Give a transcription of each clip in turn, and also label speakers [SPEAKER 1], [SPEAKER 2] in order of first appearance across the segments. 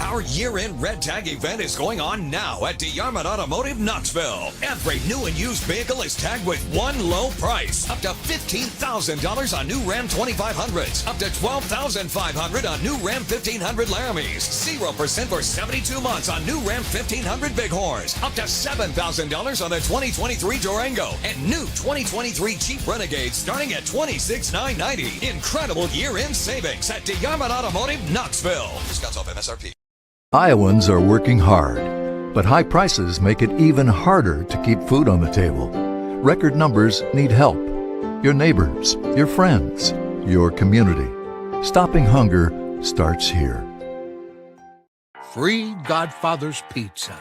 [SPEAKER 1] Our year-end Red Tag event is going on now at DeArmond Automotive Knoxville. Every new and used vehicle is tagged with one low price. Up to $15,000 on new Ram 2500s. Up to $12,500 on new Ram 1500 Laramies. 0% for 72 months on new Ram 1500 Bighorns. Up to $7,000 on the 2023 Durango. And new 2023 Jeep Renegades starting at $26,990. Incredible year-end savings at DeArmond Automotive Knoxville. Discounts off MSRP.
[SPEAKER 2] Iowans are working hard, but high prices make it even harder to keep food on the table. Record numbers need help. Your neighbors, your friends, your community. Stopping hunger starts here.
[SPEAKER 3] Free Godfather's Pizza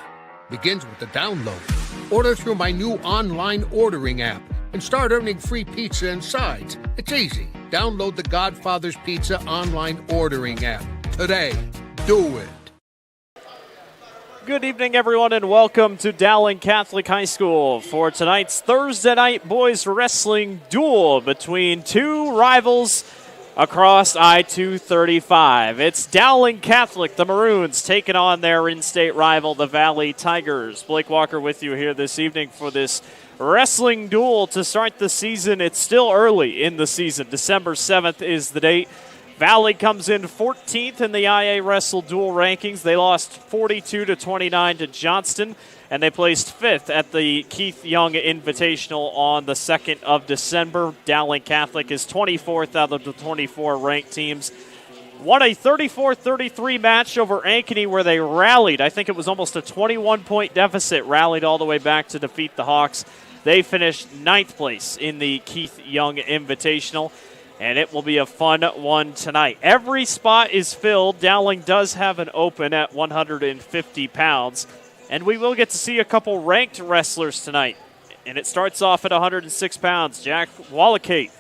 [SPEAKER 3] begins with the download. Order through my new online ordering app and start earning free pizza and sides. It's easy. Download the Godfather's Pizza online ordering app today. Do it.
[SPEAKER 4] Good evening, everyone, and welcome to Dowling Catholic High School for tonight's Thursday night boys wrestling duel between two rivals across I-235. It's Dowling Catholic, the Maroons, taking on their in-state rival, the Valley Tigers. Blake Walker with you here this evening for this wrestling duel to start the season. It's still early in the season. December 7th is the date. Valley comes in 14th in the IA Wrestle Duel rankings. They lost 42-29 to Johnston, and they placed 5th at the Keith Young Invitational on the 2nd of December. Dowling Catholic is 24th out of the 24 ranked teams. Won a 34-33 match over Ankeny where they rallied. I think it was almost a 21-point deficit, rallied all the way back to defeat the Hawks. They finished 9th place in the Keith Young Invitational. And it will be a fun one tonight. Every spot is filled. Dowling does have an open at 150 pounds. And we will get to see a couple ranked wrestlers tonight. And it starts off at 106 pounds. Jack Wallacate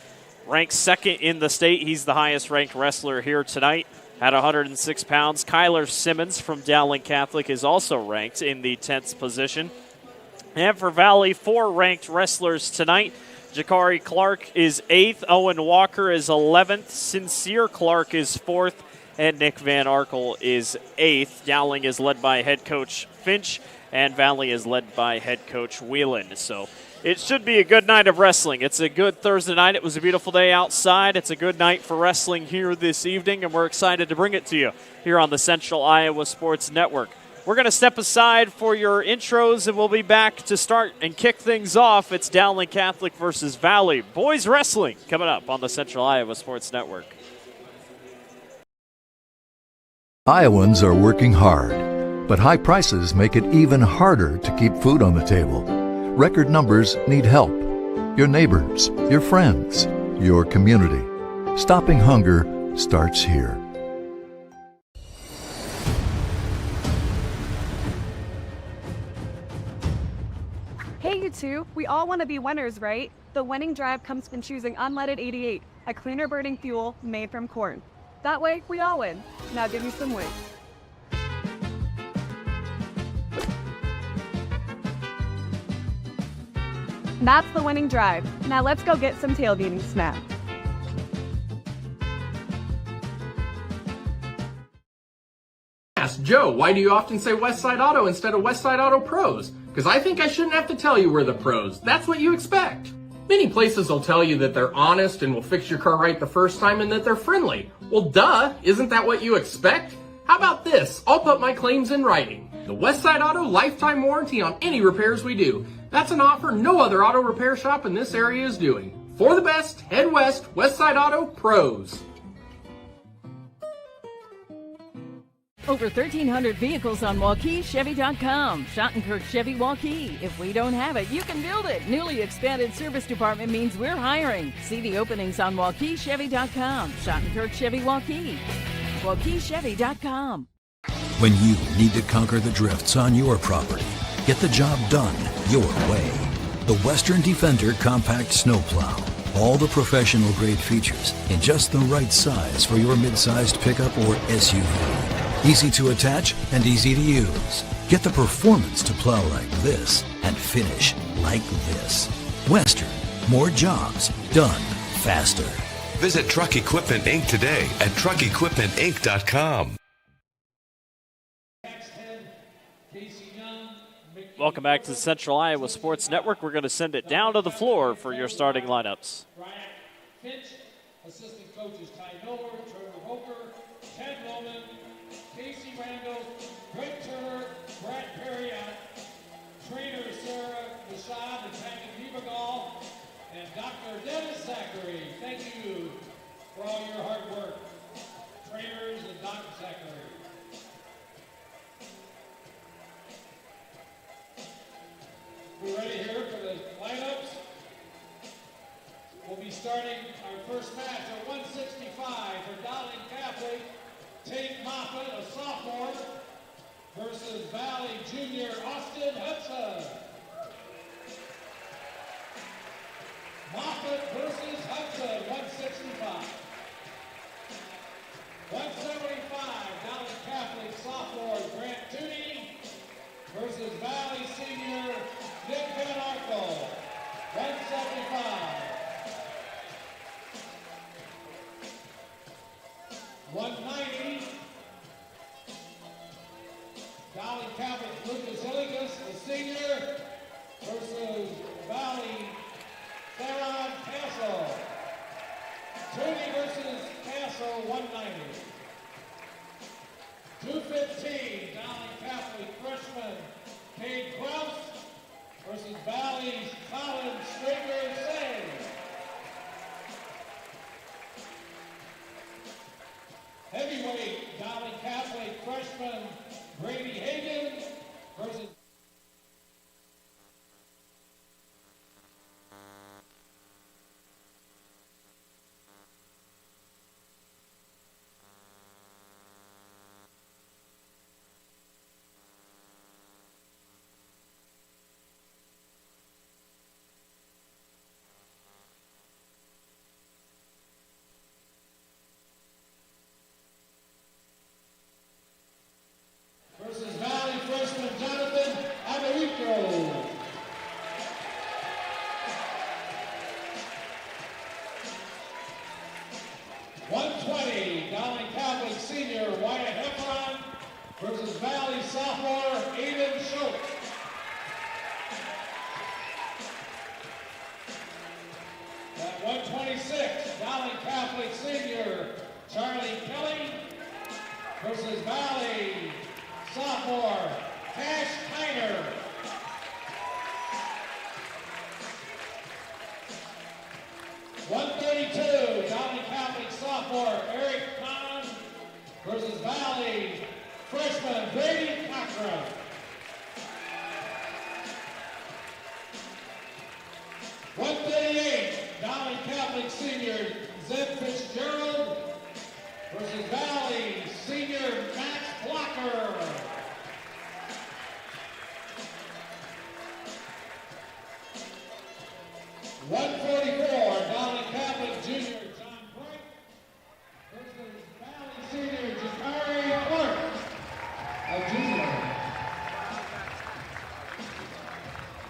[SPEAKER 4] ranked 2nd in the state. He's the highest ranked wrestler here tonight at 106 pounds. Kyler Simmons from Dowling Catholic is also ranked in the 10th position. And for Valley, 4 ranked wrestlers tonight. Jakari Clark is 8th, Owen Walker is 11th, Sincere Clark is 4th, and Nick Van Arkel is 8th. Dowling is led by head coach Finch, and Valley is led by head coach Whelan. So it should be a good night of wrestling. It's a good Thursday night. It was a beautiful day outside. It's a good night for wrestling here this evening, and we're excited to bring it to you here on the Central Iowa Sports Network. We're going to step aside for your intros, and we'll be back to start and kick things off. It's Dowling Catholic versus Valley. Boys wrestling coming up on the Central Iowa Sports Network.
[SPEAKER 2] Iowans are working hard, but high prices make it even harder to keep food on the table. Record numbers need help. Your neighbors, your friends, your community. Stopping hunger starts here.
[SPEAKER 5] Hey, you two, we all want to be winners, right? The winning drive comes from choosing unleaded 88, a cleaner burning fuel made from corn. That way, we all win. Now give me some weight. That's the winning drive. Now let's go get some tailgating snacks.
[SPEAKER 6] Ask Joe, why do you often say Westside Auto instead of Westside Auto Pros? Because I think I shouldn't have to tell you we're the pros. That's what you expect. Many places will tell you that they're honest and will fix your car right the first time and that they're friendly. Well, duh, isn't that what you expect? How about this? I'll put my claims in writing. The Westside Auto lifetime warranty on any repairs we do. That's an offer no other auto repair shop in this area is doing. For the best, head west, Westside Auto Pros.
[SPEAKER 7] Over 1,300 vehicles on WaukeeChevy.com. Schottenkirk Chevy Waukee. If we don't have it, you can build it. Newly expanded service department means we're hiring. See the openings on WaukeeChevy.com. Schottenkirk Chevy Waukee. WaukeeChevy.com.
[SPEAKER 8] When you need to conquer the drifts on your property, get the job done your way. The Western Defender Compact Snowplow. All the professional grade features in just the right size for your mid-sized pickup or SUV. Easy to attach and easy to use. Get the performance to plow like this and finish like this. Western, more jobs done faster.
[SPEAKER 1] Visit Truck Equipment Inc. today at truckequipmentinc.com.
[SPEAKER 4] Welcome back to the Central Iowa Sports Network. We're going to send it down to the floor for your starting lineups.
[SPEAKER 9] Brian Finch, assistant coaches Ty Miller, Trevor Hoker, Ted Loman, Casey Randall, Greg Turner, Brad Perriott, trainer Sarah Rashad and Patty Vivagal, and Dr. Dennis Zachary. Thank you for all your hard work. Trainers and Dr. Zachary. We're ready here for the lineups. We'll be starting our first match at 165 for Dowling Catholic. Tate Moffett, a sophomore, versus Valley Junior Austin Hudson. Moffett versus Hudson, 165. 175, Dowling Catholic sophomore Grant Tooney versus Valley senior Nick Van Arkel, 175. 190, Dowling Catholic Lucas Hilligus, the senior, versus Valley Theron Castle. Tooney versus Castle, 190. 215, Dowling Catholic freshman Cade Krause versus Valley's Colin Stringer-Say. Heavyweight, Dowling Catholic freshman Brady Hagan versus Valley freshman Jonathan Americo. .120, Dowling Catholic senior Wyatt Heffron versus Valley sophomore Aiden Schultz. At 126, Dowling Catholic senior Charlie Kelly versus Valley sophomore Cash Tyner. .132, Dowling Catholic sophomore Eric Kahn versus Valley freshman Brady Cochran. .138, Dowling Catholic senior Zeb Fitzgerald versus Valley senior Max Blocker. .144, Dowling Catholic junior John Bright versus Valley senior Jakari Clark, a junior.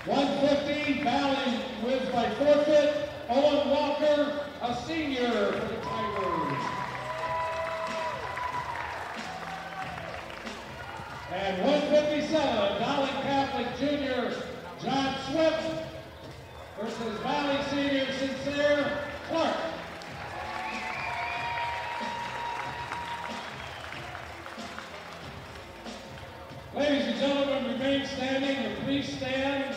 [SPEAKER 9] 150, Valley wins by forfeit. Owen Walker, a senior for the Tigers. And 157, Dowling Catholic junior John Swift versus Valley senior Sincere Clark. Ladies and gentlemen, remain standing and please stand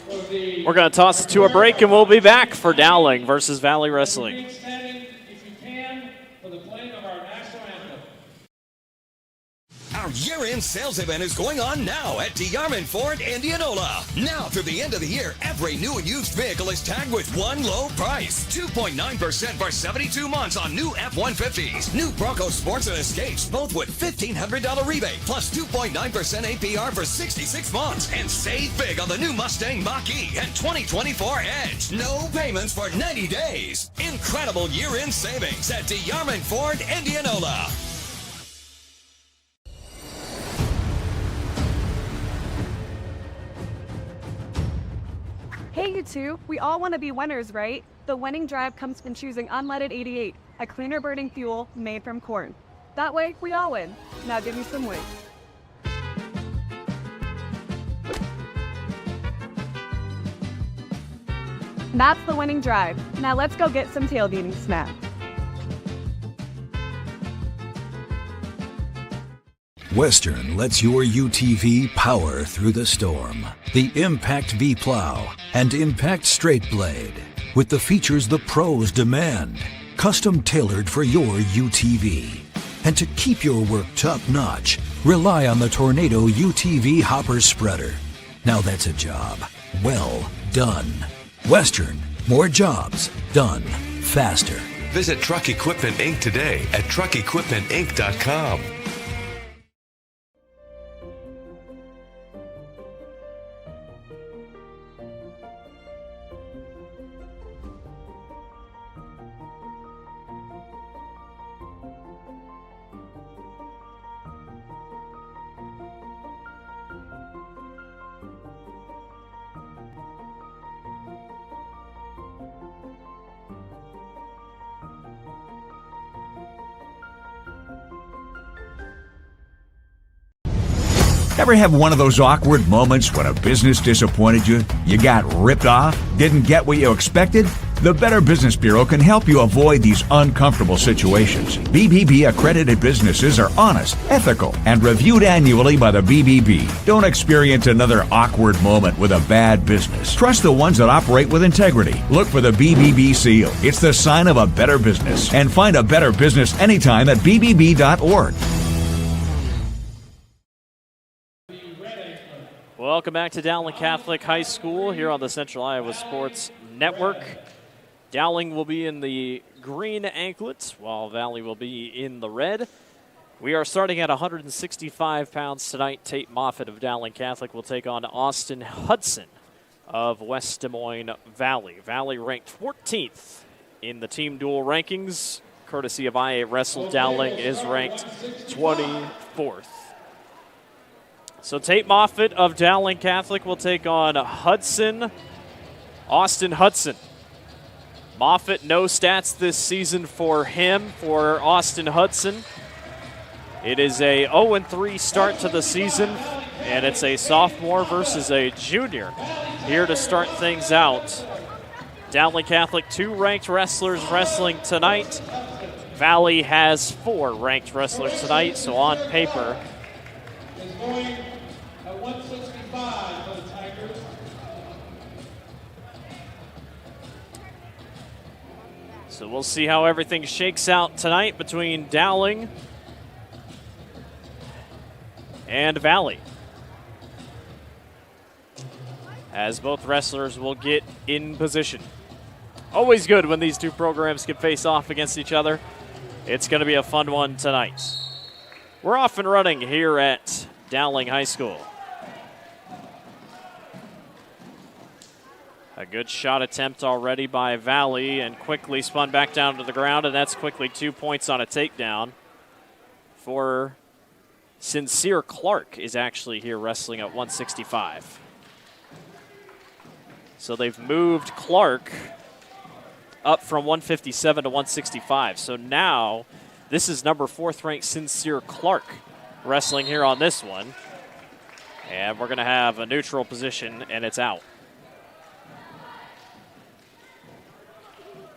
[SPEAKER 9] for the...
[SPEAKER 4] We're going to toss it to a break, and we'll be back for Dowling versus Valley Wrestling.
[SPEAKER 9] Remain standing, if you can, for the playing of our national anthem.
[SPEAKER 1] Our year-end sales event is going on now at DeArmond Ford Indianola. Now through the end of the year, every new and used vehicle is tagged with one low price. 2.9% for 72 months on new F-150s. New Bronco Sports and Escapes, both with $1,500 rebate, plus 2.9% APR for 66 months. And save big on the new Mustang Mach-E and 2024 Edge. No payments for 90 days. Incredible year-end savings at DeArmond Ford Indianola.
[SPEAKER 5] Hey, you two, we all want to be winners, right? The winning drive comes from choosing unleaded 88, a cleaner burning fuel made from corn. That way, we all win. Now give me some weight. That's the winning drive. Now let's go get some tailgating snacks.
[SPEAKER 8] Western lets your UTV power through the storm. The Impact V Plow and Impact Straight Blade, with the features the pros demand, custom tailored for your UTV. And to keep your work top-notch, rely on the Tornado UTV Hopper Spreader. Now that's a job well done. Western, more jobs done faster.
[SPEAKER 10] Visit Truck Equipment Inc. today at truckequipmentinc.com.
[SPEAKER 11] Ever have one of those awkward moments when a business disappointed you? You got ripped off? Didn't get what you expected? The Better Business Bureau can help you avoid these uncomfortable situations. BBB accredited businesses are honest, ethical, and reviewed annually by the BBB. Don't experience another awkward moment with a bad business. Trust the ones that operate with integrity. Look for the BBB seal. It's the sign of a better business. And find a better business anytime at bbb.org.
[SPEAKER 4] Welcome back to Dowling Catholic High School here on the Central Iowa Sports Network. Dowling will be in the green anklets, while Valley will be in the red. We are starting at 165 pounds tonight. Tate Moffitt of Dowling Catholic will take on Austin Hudson of West Des Moines Valley. Valley ranked 14th in the team duel rankings, courtesy of IA Wrestle. Dowling is ranked 24th. So Tate Moffitt of Dowling Catholic will take on Austin Hudson. Moffitt, no stats this season for him, for Austin Hudson. It is a 0-3 start to the season, and it's a sophomore versus a junior here to start things out. Dowling Catholic, 2 ranked wrestlers wrestling tonight. Valley has 4 ranked wrestlers tonight, so on paper,
[SPEAKER 9] at 165 for the Tigers.
[SPEAKER 4] so we'll see how everything shakes out tonight between Dowling and Valley, as both wrestlers will get in position. Always good when these two programs can face off against each other. It's going to be a fun one tonight. We're off and running here at Dowling High School. A good shot attempt already by Valley, and quickly spun back down to the ground, and that's quickly 2 points on a takedown for Sincere Clark is actually here wrestling at 165. So they've moved Clark up from 157 to 165. So now this is number 4th ranked Sincere Clark wrestling here on this one. And we're going to have a neutral position, and it's out.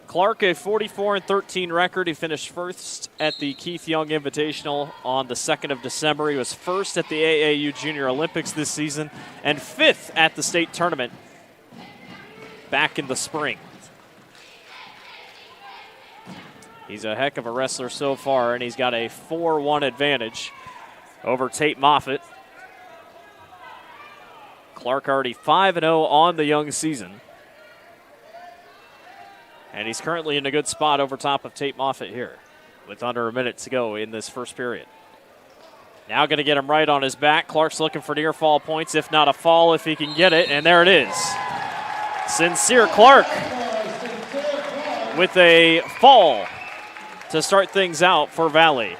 [SPEAKER 4] Clark, a 44-13 record. He finished first at the Keith Young Invitational on the 2nd of December. He was first at the AAU Junior Olympics this season and 5th at the state tournament back in the spring. He's a heck of a wrestler so far, and he's got a 4-1 advantage over Tate Moffitt. Clark already 5-0 on the young season. And he's currently in a good spot over top of Tate Moffitt here with under a minute to go in this first period. Now going to get him right on his back. Clark's looking for near fall points, if not a fall if he can get it, and there it is. Sincere Clark with a fall to start things out for Valley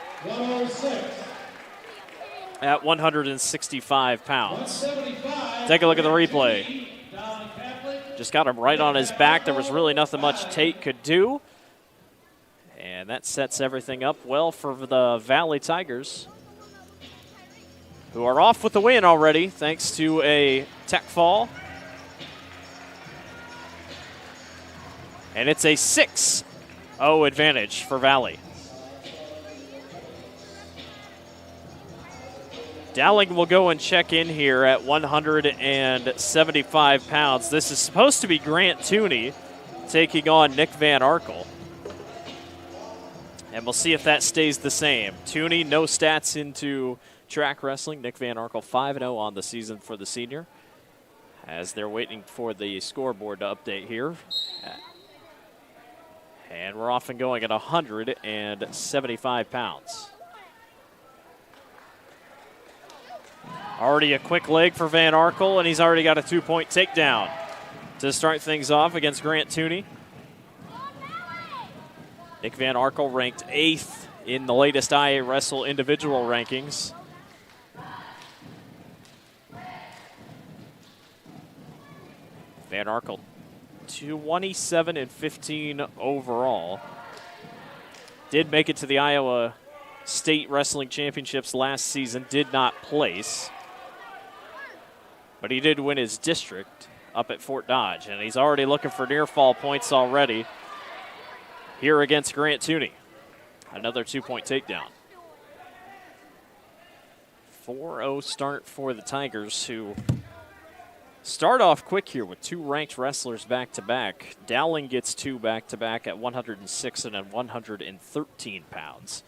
[SPEAKER 4] at 165 pounds. Take a look at the replay. Just got him right on his back. There was really nothing much Tate could do. And that sets everything up well for the Valley Tigers, who are off with the win already thanks to a tech fall. And it's a 6-0 advantage for Valley. Dowling will go and check in here at 175 pounds. This is supposed to be Grant Tooney taking on Nick Van Arkel. And we'll see if that stays the same. Tooney, no stats into track wrestling. Nick Van Arkel 5-0 on the season for the senior. As they're waiting for the scoreboard to update here. And we're off and going at 175 pounds. Already a quick leg for Van Arkel, and he's already got a 2-point takedown to start things off against Grant Tooney. Nick Van Arkel ranked 8th in the latest IA Wrestle individual rankings. Van Arkel 27-15 overall. Did make it to the Iowa State Wrestling Championships last season, did not place. But he did win his district up at Fort Dodge, and he's already looking for near fall points already here against Grant Tooney. Another 2-point takedown. 4-0 start for the Tigers, who start off quick here with 2 ranked wrestlers back-to-back. Dowling gets 2 back-to-back at 106 and 113 pounds.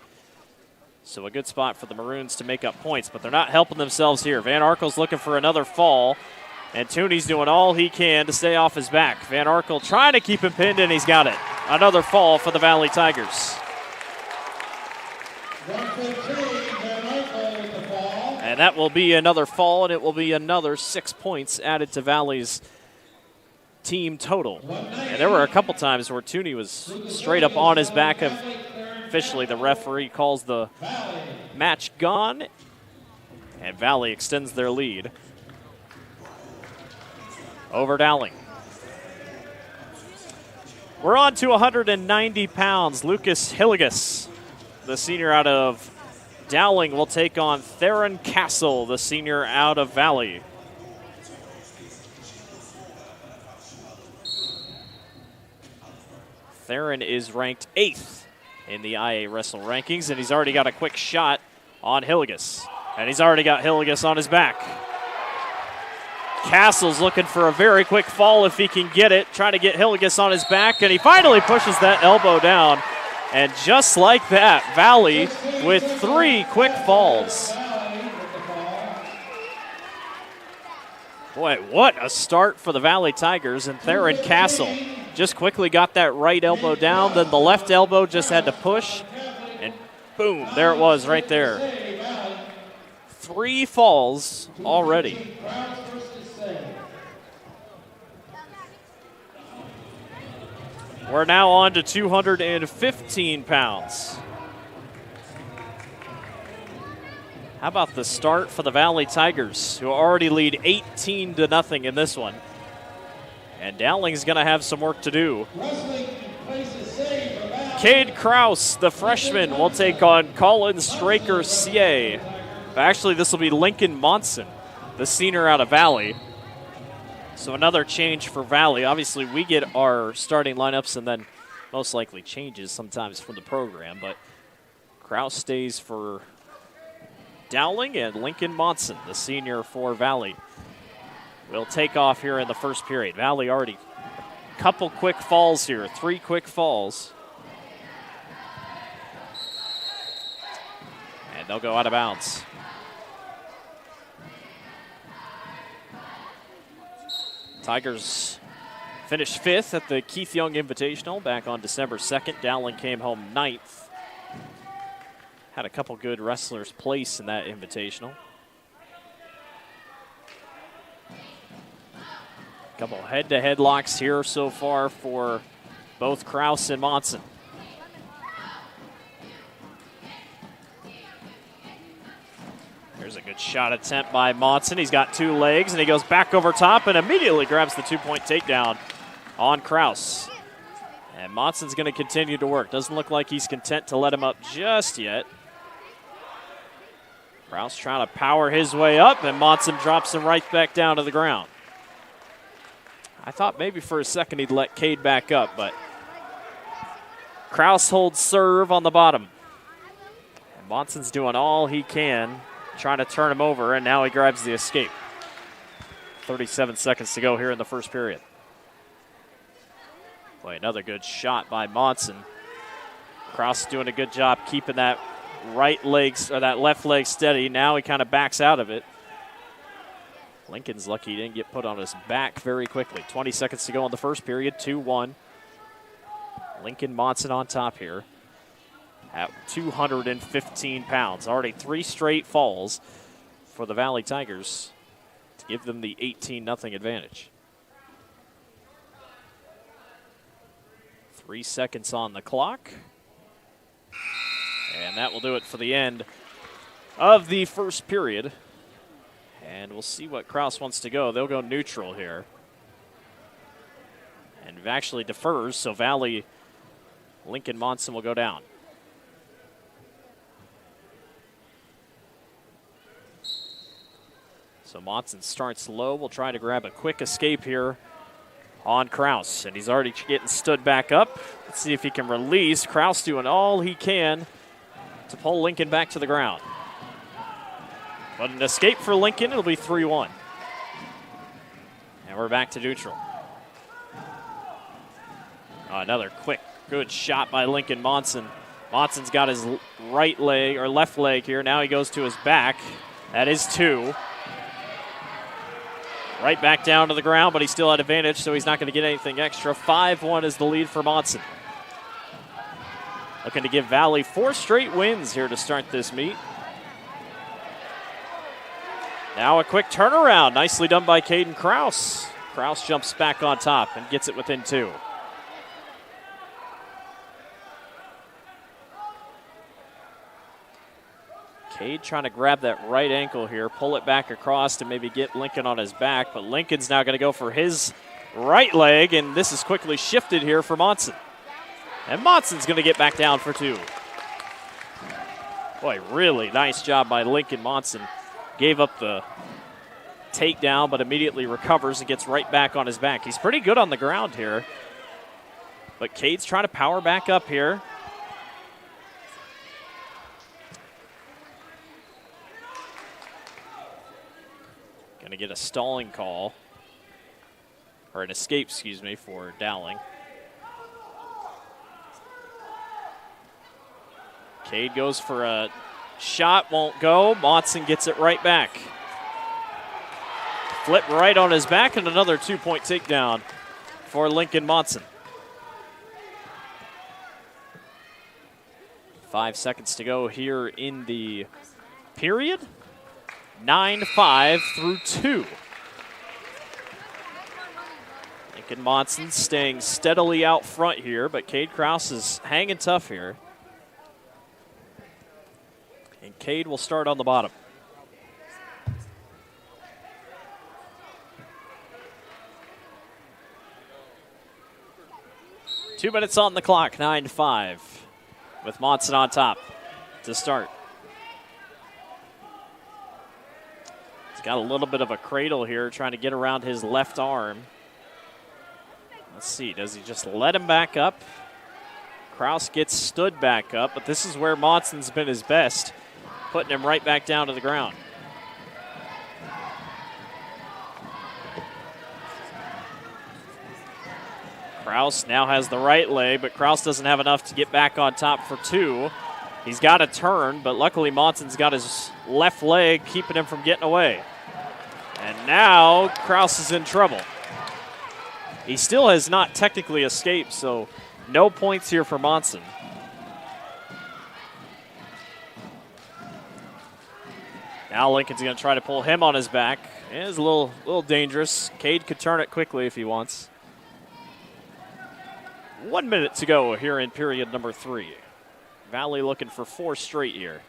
[SPEAKER 4] So a good spot for the Maroons to make up points, but they're not helping themselves here. Van Arkel's looking for another fall, and Tooney's doing all he can to stay off his back. Van Arkel trying to keep him pinned, and he's got it. Another fall for the Valley Tigers. And that will be another fall, and it will be another 6 points added to Valley's team total. And there were a couple times where Tooney was straight up on his back. Officially, the referee calls the match gone, and Valley extends their lead over Dowling. We're on to 190 pounds. Lucas Hilligus, the senior out of Dowling, will take on Theron Castle, the senior out of Valley. Theron is ranked 8th in the IA Wrestle rankings, and he's already got a quick shot on Hilligus. And he's already got Hilligus on his back. Castle's looking for a very quick fall if he can get it, trying to get Hilligus on his back, and he finally pushes that elbow down. And just like that, Valley with 3 quick falls. Boy, what a start for the Valley Tigers, and Theron Castle just quickly got that right elbow down, then the left elbow just had to push, and boom, there it was right there. 3 falls already. We're now on to 215 pounds. How about the start for the Valley Tigers, who already lead 18-0 in this one? And Dowling's going to have some work to do. Cade Kraus, the freshman, will take on Colin Straker CA. Actually, this will be Lincoln Monson, the senior out of Valley. So another change for Valley. Obviously, we get our starting lineups and then most likely changes sometimes from the program. But Kraus stays for Dowling, and Lincoln Monson, the senior for Valley, will take off here in the first period. Valley already a couple quick falls here, 3 quick falls. And they'll go out of bounds. Tigers finished 5th at the Keith Young Invitational back on December 2nd. Dowling came home 9th. Had a couple good wrestlers place in that Invitational. Couple head-to-head locks here so far for both Kraus and Monson. There's a good shot attempt by Monson. He's got 2 legs, and he goes back over top and immediately grabs the 2-point takedown on Kraus. And Monson's going to continue to work. Doesn't look like he's content to let him up just yet. Kraus trying to power his way up, and Monson drops him right back down to the ground. I thought maybe for a second he'd let Cade back up, but Kraus holds serve on the bottom. And Monson's doing all he can, trying to turn him over, and now he grabs the escape. 37 seconds to go here in the first period. Boy, another good shot by Monson. Kraus doing a good job keeping that left leg steady. Now he kind of backs out of it. Lincoln's lucky he didn't get put on his back very quickly. 20 seconds to go in the first period, 2-1. Lincoln Monson on top here at 215 pounds. Already 3 straight falls for the Valley Tigers to give them the 18-0 advantage. 3 seconds on the clock. And that will do it for the end of the first period. And we'll see what Kraus wants to go. They'll go neutral here. And actually defers, so Valley, Lincoln Monson will go down. So Monson starts low. We'll try to grab a quick escape here on Kraus. And he's already getting stood back up. Let's see if he can release. Kraus doing all he can to pull Lincoln back to the ground. But an escape for Lincoln, it'll be 3-1. And we're back to neutral. Another quick, good shot by Lincoln Monson. Monson's got his right leg, or left leg here. Now he goes to his back. That is 2. Right back down to the ground, but he still had advantage, so he's not going to get anything extra. 5-1 is the lead for Monson. Looking to give Valley 4 straight wins here to start this meet. Now a quick turnaround. Nicely done by Caden Kraus. Kraus jumps back on top and gets it within 2. Cade trying to grab that right ankle here, pull it back across to maybe get Lincoln on his back, but Lincoln's now going to go for his right leg, and this is quickly shifted here for Monson. And Monson's going to get back down for 2. Boy, really nice job by Lincoln Monson. Gave up the takedown, but immediately recovers and gets right back on his back. He's pretty good on the ground here, but Cade's trying to power back up here. Going to get a stalling call, or an escape, excuse me, for Dowling. Cade goes for a shot, won't go. Monson gets it right back. Flip right on his back, and another 2-point takedown for Lincoln Monson. 5 seconds to go here in the period. 9-5 through 2. Lincoln Monson staying steadily out front here, but Cade Kraus is hanging tough here. And Cade will start on the bottom. Two minutes on the clock, 9-5, with Monson on top to start. He's got a little bit of a cradle here, trying to get around his left arm. Let's see, does he just let him back up? Kraus gets stood back up, but this is where Monson's been his best, putting him right back down to the ground. Kraus now has the right leg, but Kraus doesn't have enough to get back on top for 2. He's got a turn, but luckily Monson's got his left leg keeping him from getting away. And now Kraus is in trouble. He still has not technically escaped, so no points here for Monson. Now Lincoln's going to try to pull him on his back. It is a little dangerous. Cade could turn it quickly if he wants. 1 minute to go here in period number 3. Valley looking for 4 straight here.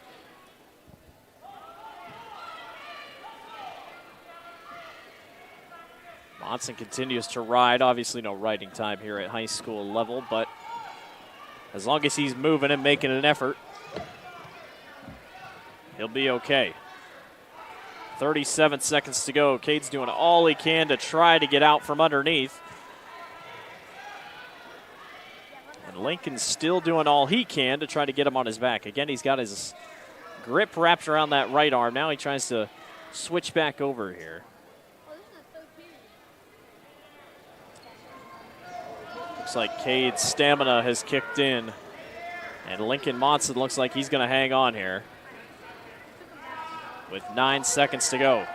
[SPEAKER 4] Monson continues to ride. Obviously no riding time here at high school level, but as long as he's moving and making an effort, he'll be okay. 37 seconds to go. Cade's doing all he can to try to get out from underneath. And Lincoln's still doing all he can to try to get him on his back. Again, he's got his grip wrapped around that right arm. Now he tries to switch back over here. Looks like Cade's stamina has kicked in. And Lincoln Monson looks like he's going to hang on here with 9 seconds to go.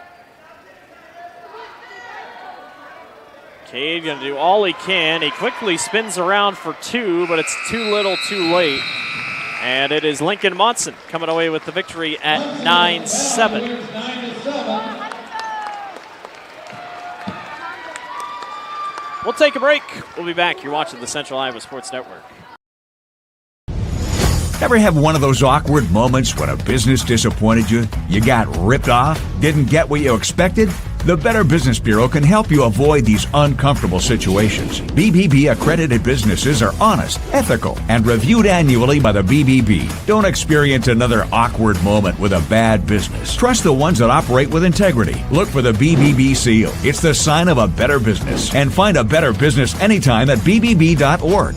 [SPEAKER 4] Cade going to do all he can. He quickly spins around for 2, but it's too little, too late. And it is Lincoln Monson coming away with the victory at 9-7. We'll take a break. We'll be back. You're watching the Central Iowa Sports Network.
[SPEAKER 11] Ever have one of those awkward moments when a business disappointed you? You got ripped off? Didn't get what you expected? The Better Business Bureau can help you avoid these uncomfortable situations. BBB accredited businesses are honest, ethical, and reviewed annually by the BBB. Don't experience another awkward moment with a bad business. Trust the ones that operate with integrity. Look for the BBB seal. It's the sign of a better business. And find a better business anytime at bbb.org.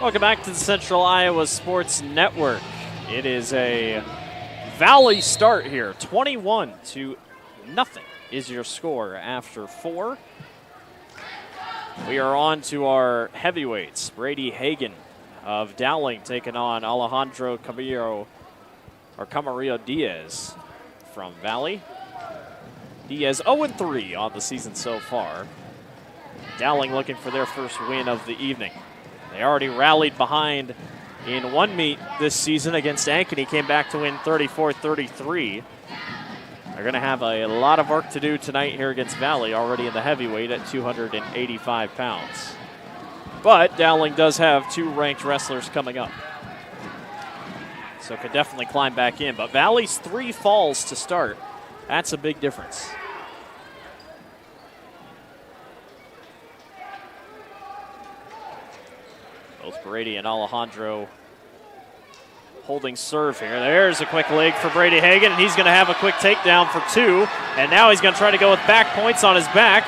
[SPEAKER 4] Welcome back to the Central Iowa Sports Network. It is a Valley start here. 21-0 is your score after 4. We are on to our heavyweights. Brady Hagan of Dowling taking on Alejandro Camarillo Diaz from Valley. Diaz 0-3 on the season so far. Dowling looking for their first win of the evening. They already rallied behind in one meet this season against Ankeny, came back to win 34-33. They're going to have a lot of work to do tonight here against Valley, already in the heavyweight at 285 pounds. But Dowling does have 2 ranked wrestlers coming up, so could definitely climb back in. But Valley's 3 falls to start. That's a big difference. Both Brady and Alejandro holding serve here. There's a quick leg for Brady Hagan, and he's going to have a quick takedown for 2. And now he's going to try to go with back points on his back.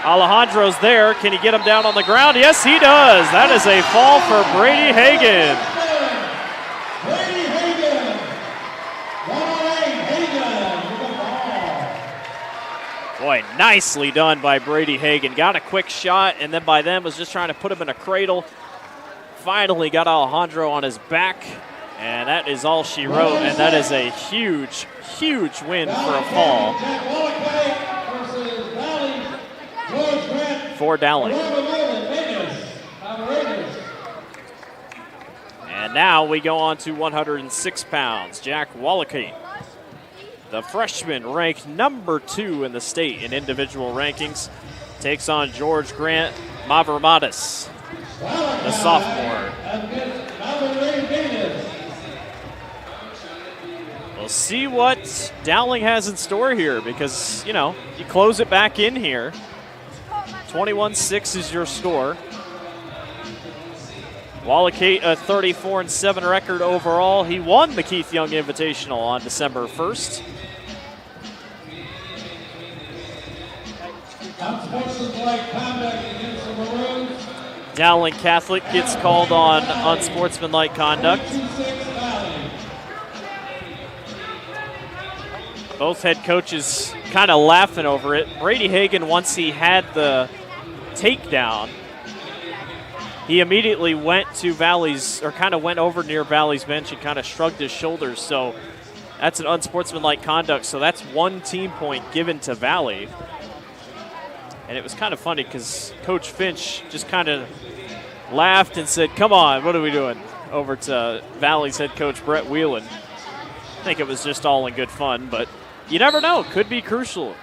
[SPEAKER 4] Alejandro's there. Can he get him down on the ground? Yes, he does. That is a fall for Brady Hagan.
[SPEAKER 9] Brady Hagan.
[SPEAKER 4] Boy, nicely done by Brady Hagan. Got a quick shot, and then by them was just trying to put him in a cradle. Finally got Alejandro on his back, and that is all she wrote, and that is a huge, huge win for a fall for Dowling. And now we go on to 106 pounds. Jack Wallachie, the freshman ranked number 2 in the state in individual rankings, takes on George Grant Mavromatis, the sophomore. We'll see what Dowling has in store here because, you know, you close it back in here. 21-6 is your score. Wallachie, a 34-7 record overall. He won the Keith Young Invitational on December 1st. Dowling Catholic gets called on unsportsmanlike conduct. Both head coaches kind of laughing over it. Brady Hagan, once he had the takedown, he immediately went to Valley's, or kind of went over near Valley's bench and kind of shrugged his shoulders. So that's an unsportsmanlike conduct. So that's 1 team point given to Valley. And it was kind of funny because Coach Finch just kind of laughed and said, "Come on, what are we doing?" over to Valley's head coach, Brett Whelan. I think it was just all in good fun, but you never know. Could be crucial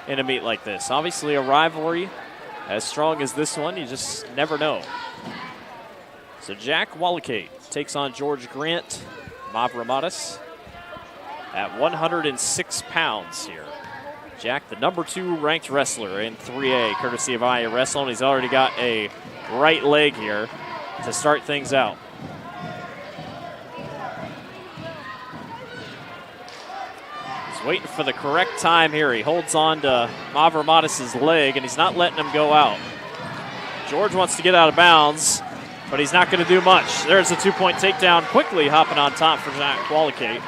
[SPEAKER 4] in a meet like this. Obviously, a rivalry as strong as this one, you just never know. So Jack Wallachie takes on George Grant Mavromatis at 106 pounds here. Jack, the number 2 ranked wrestler in 3A, courtesy of IA Wrestling. He's already got a right leg here to start things out. He's waiting for the correct time here. He holds on to Mavromatis' leg, and he's not letting him go out. George wants to get out of bounds, but he's not going to do much. There's a 2-point takedown, quickly hopping on top for Jack Walicate.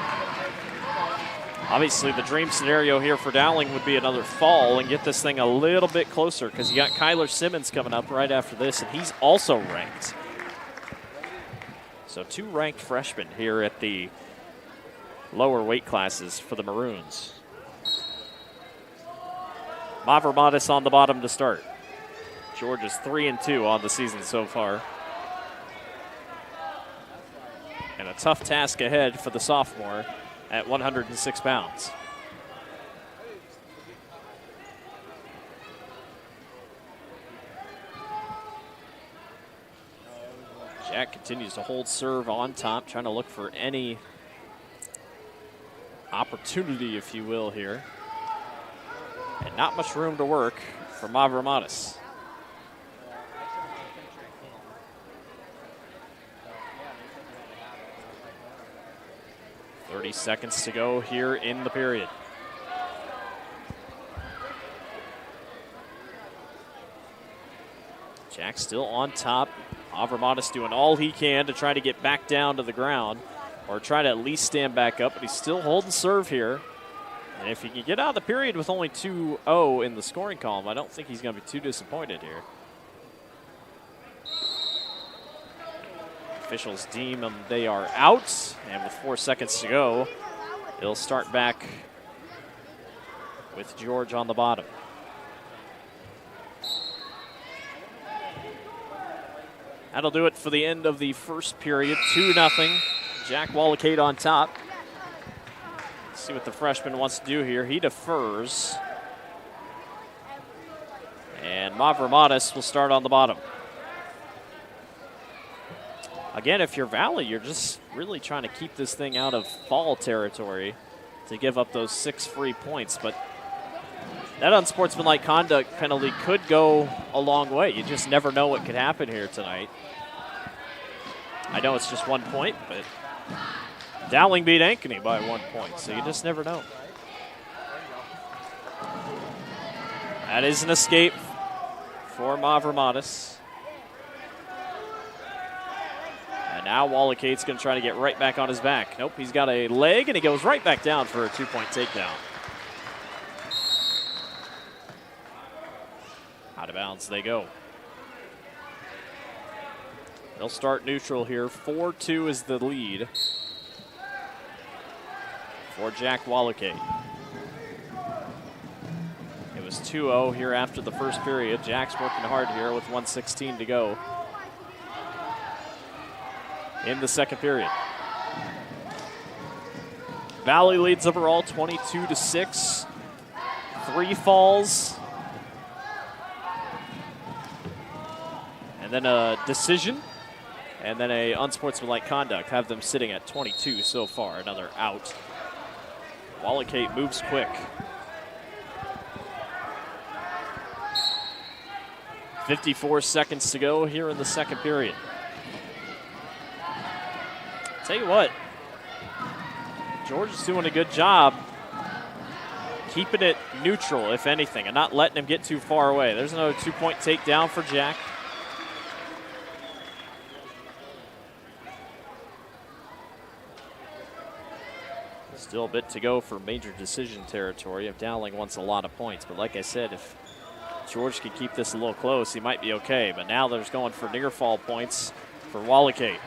[SPEAKER 4] Obviously, the dream scenario here for Dowling would be another fall and get this thing a little bit closer because you got Kyler Simmons coming up right after this, and he's also ranked. So 2 ranked freshmen here at the lower weight classes for the Maroons. Mavromatis on the bottom to start. George is 3-2 on the season so far. And a tough task ahead for the sophomore at 106 pounds. Jack continues to hold serve on top, trying to look for any opportunity, if you will, here. And not much room to work for Mavromatis. .30 seconds to go here in the period. Jack still on top. Mavromatis doing all he can to try to get back down to the ground or try to at least stand back up, but he's still holding serve here. And if he can get out of the period with only 2-0 in the scoring column, I don't think he's going to be too disappointed here. Officials deem them they are out, and with 4 seconds to go, it'll start back with George on the bottom. That'll do it for the end of the first period. 2-0. Jack Walicate on top. Let's see what the freshman wants to do here. He defers. And Mavromatis will start on the bottom. Again, if you're Valley, you're just really trying to keep this thing out of fall territory to give up those 6 free points. But that unsportsmanlike conduct penalty could go a long way. You just never know what could happen here tonight. I know it's just 1 point, but Dowling beat Ankeny by 1 point, so you just never know. That is an escape for Mavromatis. And now Walicate's going to try to get right back on his back. Nope, he's got a leg, and he goes right back down for a 2-point takedown. Out of bounds they go. They'll start neutral here. 4-2 is the lead for Jack Walicate. It was 2-0 here after the first period. Jack's working hard here with 1:16 to go in the second period. Valley leads overall 22-6. 3 falls. And then a decision. And then a unsportsmanlike conduct. Have them sitting at 22 so far. Another out. Walicate moves quick. 54 seconds to go here in the second period. Tell you what, George is doing a good job keeping it neutral, if anything, and not letting him get too far away. There's another 2-point takedown for Jack. Still a bit to go for major decision territory if Dowling wants a lot of points. But like I said, if George can keep this a little close, he might be okay. But now there's going for near fall points for Walicate.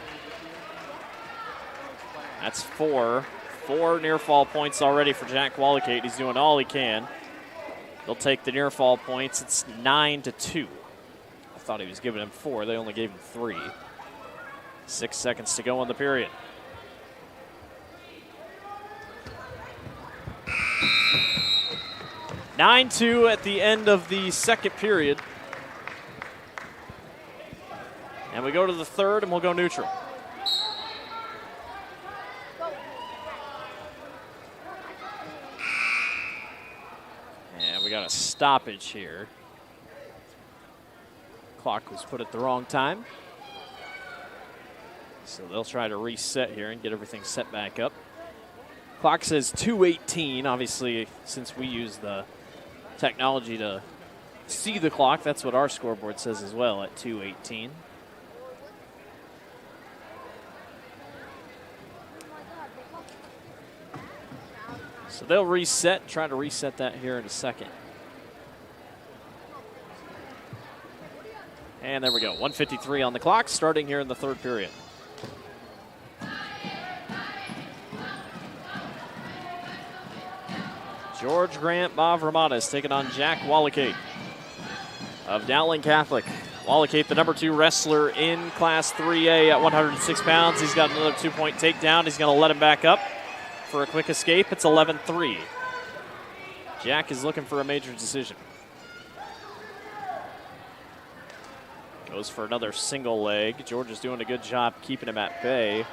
[SPEAKER 4] That's 4 near fall points already for Jack Walicate. He's doing all he can. They'll take the near fall points. It's 9-2. I thought he was giving him 4. They only gave him 3. 6 seconds to go in the period. (9-2) at the end of the second period. And we go to the third, and we'll go neutral. And we got a stoppage here. Clock was put at the wrong time. So they'll try to reset here and get everything set back up. Clock says 2:18. Obviously, since we use the technology to see the clock. That's what our scoreboard says as well at 2:18. So they'll reset, try to reset that here in a second. And there we go, 1:53 on the clock, starting here in the third period. George Grant Mavramatis taking on Jack Wallacate of Dowling Catholic. Wallacate, the number 2 wrestler in Class 3A at 106 pounds. He's got another 2-point takedown. He's going to let him back up for a quick escape. It's 11-3. Jack is looking for a major decision. Goes for another single leg. George is doing a good job keeping him at bay.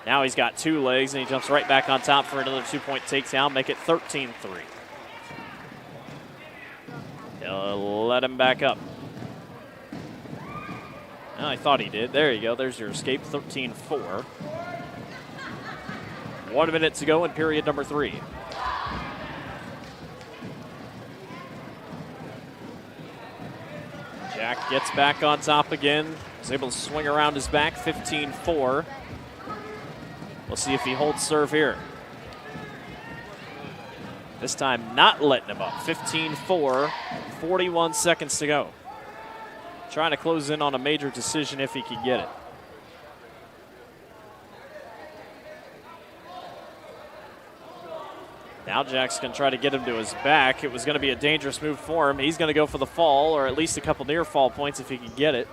[SPEAKER 4] Now he's got 2 legs, and he jumps right back on top for another 2-point takedown, make it 13-3. He'll let him back up. Oh, I thought he did. There you go. There's your escape, 13-4. 1 minute to go in period number 3. Jack gets back on top again. Is able to swing around his back, 15-4. We'll see if he holds serve here. This time not letting him up, 15-4, 41 seconds to go. Trying to close in on a major decision if he can get it. Now Jack's going to try to get him to his back. It was going to be a dangerous move for him. He's going to go for the fall, or at least a couple near fall points if he can get it.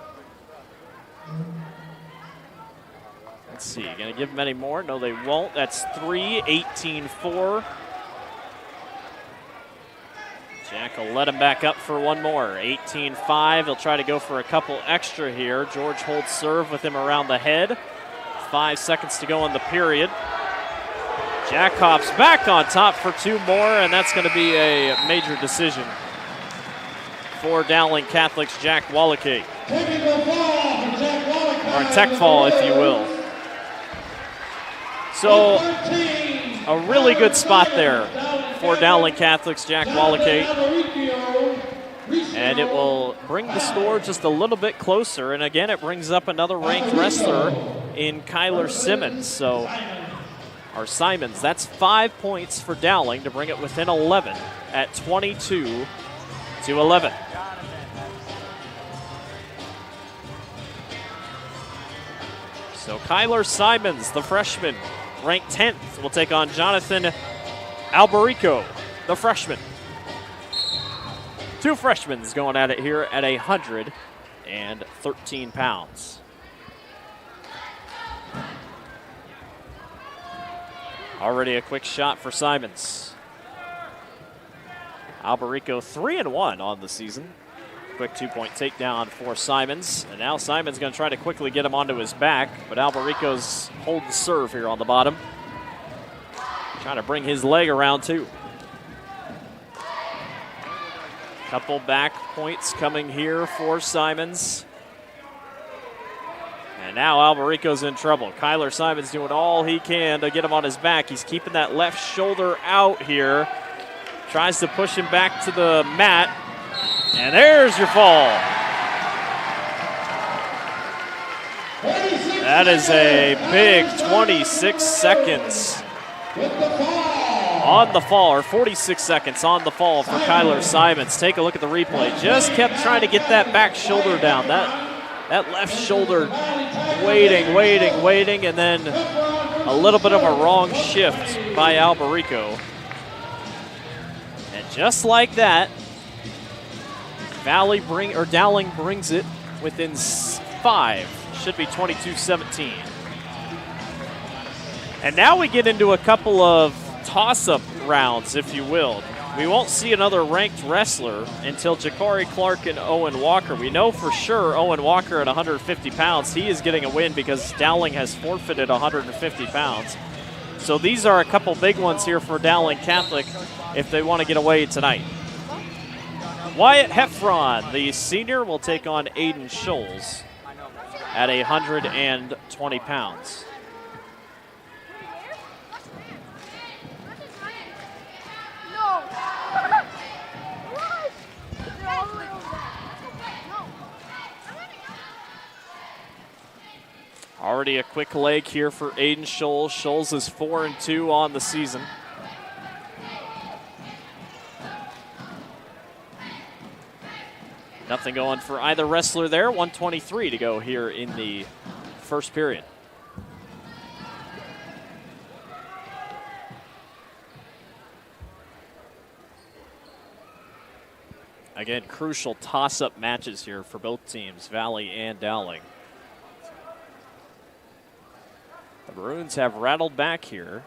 [SPEAKER 4] Let's see, going to give him any more? No, they won't. That's 3, 18-4. Jack will let him back up for one more. 18-5. He'll try to go for a couple extra here. George holds serve with him around the head. 5 seconds to go in the period. Jack hops back on top for 2 more, and that's going to be a major decision for Dowling Catholic's Jack Wallacate. Or a tech fall, if you will. So, a really good spot there for Dowling Catholic's Jack Wallacate. And it will bring the score just a little bit closer. And again, it brings up another ranked wrestler in Kyler Simmons. So, or Simons, that's 5 points for Dowling to bring it within 11 at 22-11. So Kyler Simons, the freshman, ranked 10th, will take on Jonathan Alberico, the freshman. 2 freshmen going at it here at 113 pounds. Already a quick shot for Simons. Alberico 3-1 on the season. Quick 2-point takedown for Simons. And now Simons going to try to quickly get him onto his back, but Alberico's holding serve here on the bottom. Trying to bring his leg around too. Couple back points coming here for Simons. And now Alberico's in trouble. Kyler Simons doing all he can to get him on his back. He's keeping that left shoulder out here. Tries to push him back to the mat. And there's your fall. That is a big 26 seconds on the fall, or 46 seconds on the fall for Kyler Simons. Take a look at the replay. Just kept trying to get that back shoulder down. That left shoulder waiting, and then a little bit of a wrong shift by Alberico. And just like that, Dowling brings it within 5. Should be 22-17. And now we get into a couple of toss-up rounds, if you will. We won't see another ranked wrestler until Jakari Clark and Owen Walker. We know for sure Owen Walker at 150 pounds, he is getting a win because Dowling has forfeited 150 pounds. So these are a couple big ones here for Dowling Catholic if they want to get away tonight. Wyatt Heffron, the senior, will take on Aiden Scholes at 120 pounds. Already a quick leg here for Aiden Scholes. Scholes is 4-2 on the season. Nothing going for either wrestler there. 1:23 to go here in the first period. Again, crucial toss-up matches here for both teams, Valley and Dowling. The Maroons have rattled back here.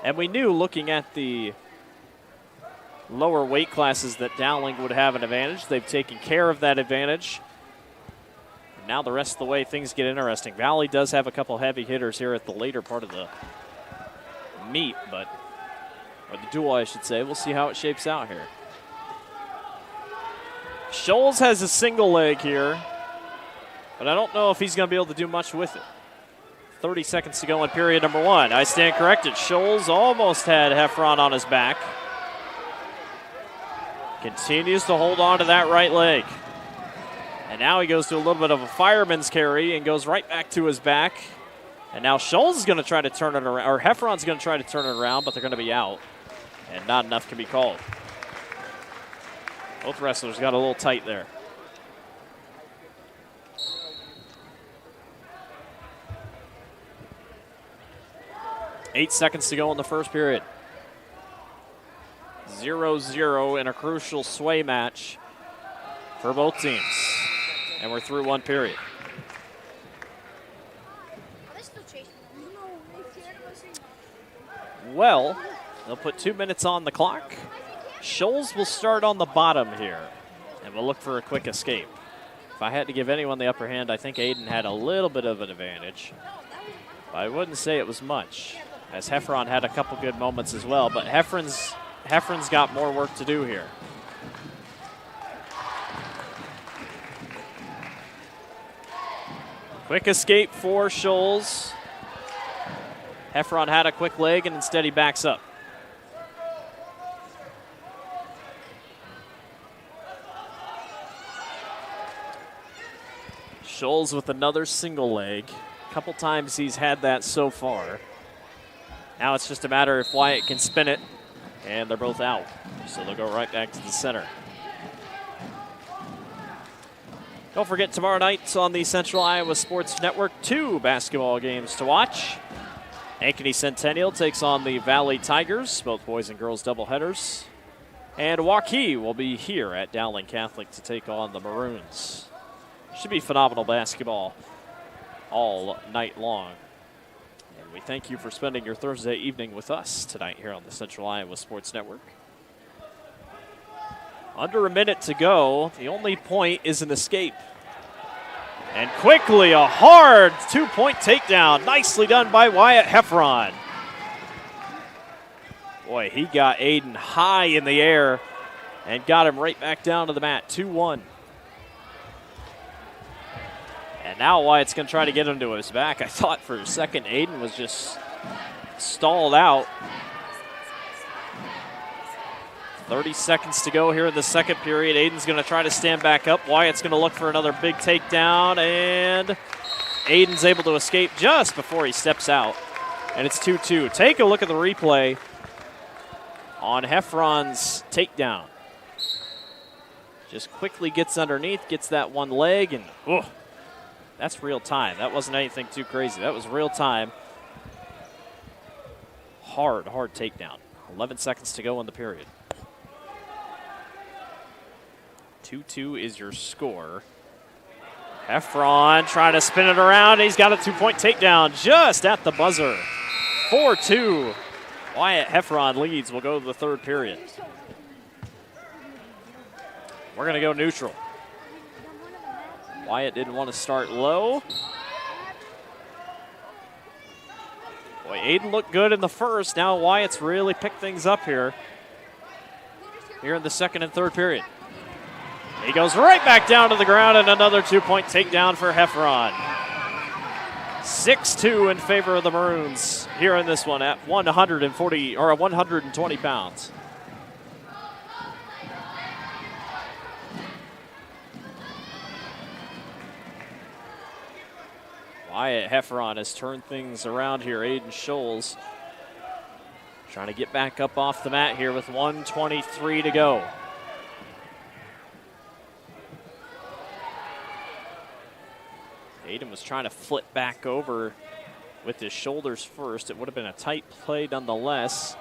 [SPEAKER 4] And we knew, looking at the lower weight classes, that Dowling would have an advantage. They've taken care of that advantage. And now the rest of the way, things get interesting. Valley does have a couple heavy hitters here at the later part of the meet, or the duel, I should say. We'll see how it shapes out here. Scholes has a single leg here, but I don't know if he's going to be able to do much with it. 30 seconds to go in period number one. I stand corrected. Scholes almost had Heffron on his back. Continues to hold on to that right leg. And now he goes to a little bit of a fireman's carry and goes right back to his back. And now Scholes is going to try to turn it around, or Heffron's going to try to turn it around, but they're going to be out. And not enough can be called. Both wrestlers got a little tight there. Eight seconds to go in the first period. 0-0 in a crucial sway match for both teams. And we're through one period. Well, they'll put 2 minutes on the clock. Scholes will start on the bottom here, and we'll look for a quick escape. If I had to give anyone the upper hand, I think Aiden had a little bit of an advantage. But I wouldn't say it was much, as Heffron had a couple good moments as well, but Heffron's got more work to do here. Quick escape for Scholes. Heffron had a quick leg, and instead he backs up. Scholes with another single leg. A couple times he's had that so far. Now it's just a matter if Wyatt can spin it, and they're both out. So they'll go right back to the center. Don't forget, tomorrow night on the Central Iowa Sports Network, 2 basketball games to watch. Ankeny Centennial takes on the Valley Tigers, both boys and girls doubleheaders. And Waukee will be here at Dowling Catholic to take on the Maroons. Should be phenomenal basketball all night long. And we thank you for spending your Thursday evening with us tonight here on the Central Iowa Sports Network. Under a minute to go. The only point is an escape. And quickly, a hard 2-point takedown. Nicely done by Wyatt Heffron. Boy, he got Aiden high in the air and got him right back down to the mat. 2-1. And now Wyatt's going to try to get him to his back. I thought for a second Aiden was just stalled out. 30 seconds to go here in the second period. Aiden's going to try to stand back up. Wyatt's going to look for another big takedown, and Aiden's able to escape just before he steps out. And it's 2-2. Take a look at the replay on Heffron's takedown. Just quickly gets underneath, gets that one leg, and that's real time. That wasn't anything too crazy. That was real time. Hard takedown. 11 seconds to go in the period. 2-2 is your score. Heffron trying to spin it around. He's got a 2-point takedown just at the buzzer. 4-2. Wyatt Heffron leads. We'll go to the third period. We're going to go neutral. Wyatt didn't want to start low. Boy, Aiden looked good in the first. Now Wyatt's really picked things up here in the second and third period. He goes right back down to the ground, and another 2-point takedown for Heffron. 6-2 in favor of the Maroons here in this one at 120 pounds. Wyatt Hefferon has turned things around here. Aiden Scholes trying to get back up off the mat here with 1:23 to go. Aiden was trying to flip back over with his shoulders first. It would have been a tight play nonetheless.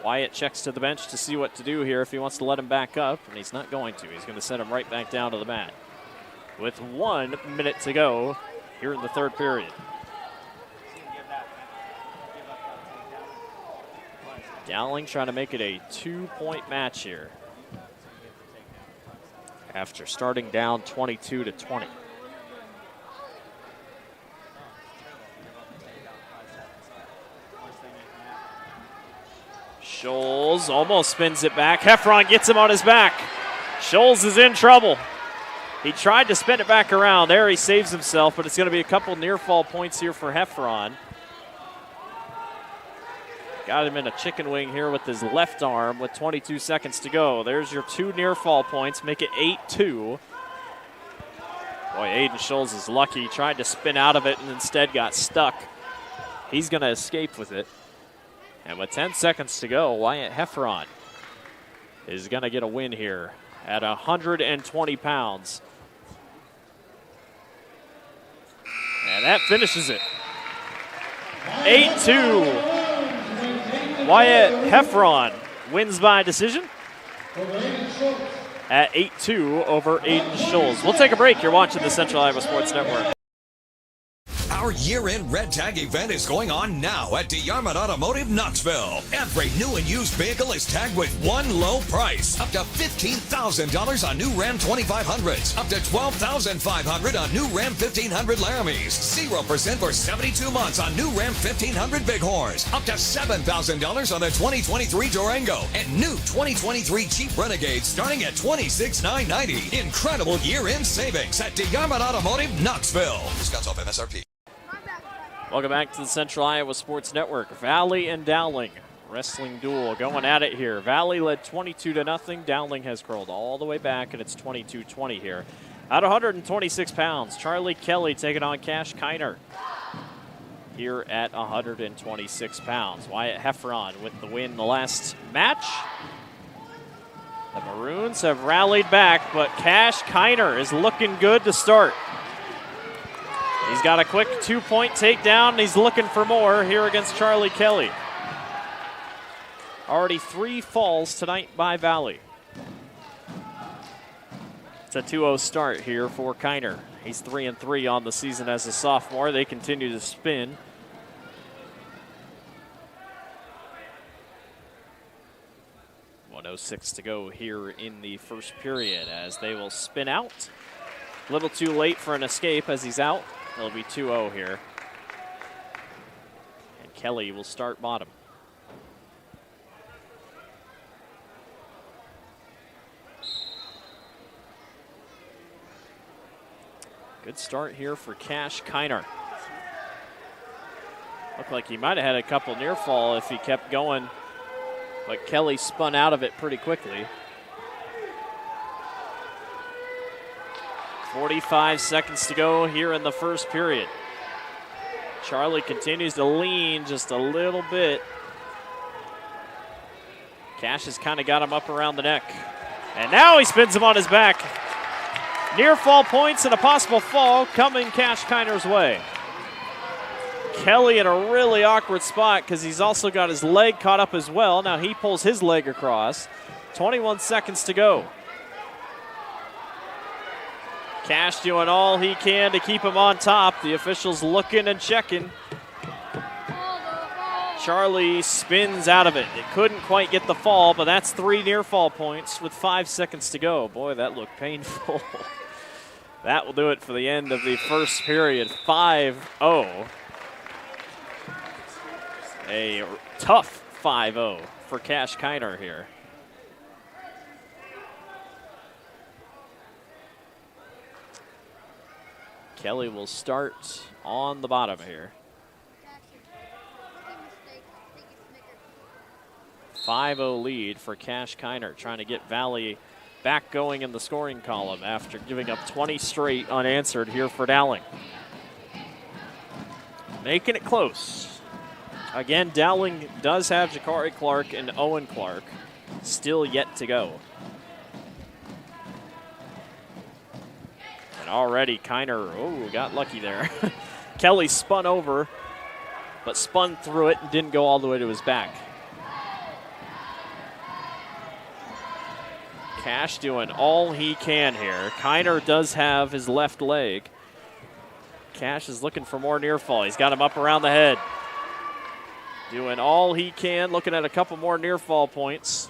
[SPEAKER 4] Wyatt checks to the bench to see what to do here if he wants to let him back up, and he's not going to. He's going to send him right back down to the mat. With 1 minute to go here in the third period. Dowling trying to make it a 2-point match here after starting down 22-20. Scholes almost spins it back. Hefferon gets him on his back. Scholes is in trouble. He tried to spin it back around. There he saves himself, but it's going to be a couple near fall points here for Hefferon. Got him in a chicken wing here with his left arm with 22 seconds to go. There's your 2 near fall points. Make it 8-2. Boy, Aiden Scholes is lucky. He tried to spin out of it and instead got stuck. He's going to escape with it. And with 10 seconds to go, Wyatt Hefferon is going to get a win here at 120 pounds. And that finishes it. 8-2. Wyatt Hefferon wins by decision at 8-2 over Aiden Scholes. We'll take a break. You're watching the Central Iowa Sports Network.
[SPEAKER 1] Our year-end red tag event is going on now at DeYarmond Automotive Knoxville. Every new and used vehicle is tagged with one low price. Up to $15,000 on new Ram 2500s. Up to $12,500 on new Ram 1500 Laramies. 0% for 72 months on new Ram 1500 Bighorns. Up to $7,000 on the 2023 Durango. And new 2023 Jeep Renegade starting at $26,990. Incredible year-end savings at DeYarmond Automotive Knoxville. Discounts off MSRP.
[SPEAKER 4] Welcome back to the Central Iowa Sports Network. Valley and Dowling wrestling duel going at it here. Valley led 22-0. Dowling has curled all the way back, and it's 22-20 here. At 126 pounds, Charlie Kelly taking on Cash Kiner here at 126 pounds. Wyatt Hefferon with the win in the last match. The Maroons have rallied back, but Cash Kiner is looking good to start. He's got a quick 2-point takedown, and he's looking for more here against Charlie Kelly. Already 3 falls tonight by Valley. It's a 2-0 start here for Kiner. He's 3-3 on the season as a sophomore. They continue to spin. .106 to go here in the first period as they will spin out. A little too late for an escape as he's out. It'll be 2-0 here. And Kelly will start bottom. Good start here for Cash Kiner. Looked like he might have had a couple near fall if he kept going, but Kelly spun out of it pretty quickly. 45 seconds to go here in the first period. Charlie continues to lean just a little bit. Cash has kind of got him up around the neck. And now he spins him on his back. Near fall points and a possible fall coming Cash Kiner's way. Kelly in a really awkward spot because he's also got his leg caught up as well. Now he pulls his leg across. 21 seconds to go. Cash doing all he can to keep him on top. The officials looking and checking. Charlie spins out of it. It couldn't quite get the fall, but that's 3 near fall points with 5 seconds to go. Boy, that looked painful. That will do it for the end of the first period. 5-0. A tough 5-0 for Cash Kiner here. Kelly will start on the bottom here. 5-0 lead for Cash Kiner, trying to get Valley back going in the scoring column after giving up 20 straight unanswered here for Dowling. Making it close. Again, Dowling does have Jakari Clark and Owen Clark still yet to go. And already Kiner, got lucky there. Kelly spun over, but spun through it and didn't go all the way to his back. Cash doing all he can here. Kiner does have his left leg. Cash is looking for more near fall. He's got him up around the head. Doing all he can, looking at a couple more near fall points.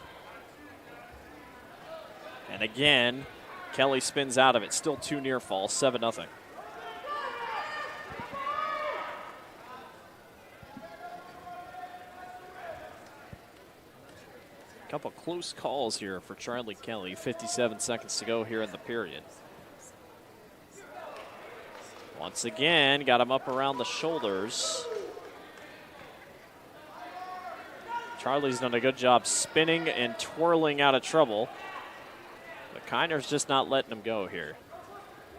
[SPEAKER 4] And again, Kelly spins out of it. Still 2 near falls, 7-0. Couple close calls here for Charlie Kelly. 57 seconds to go here in the period. Once again, got him up around the shoulders. Charlie's done a good job spinning and twirling out of trouble. But Kiner's just not letting him go here.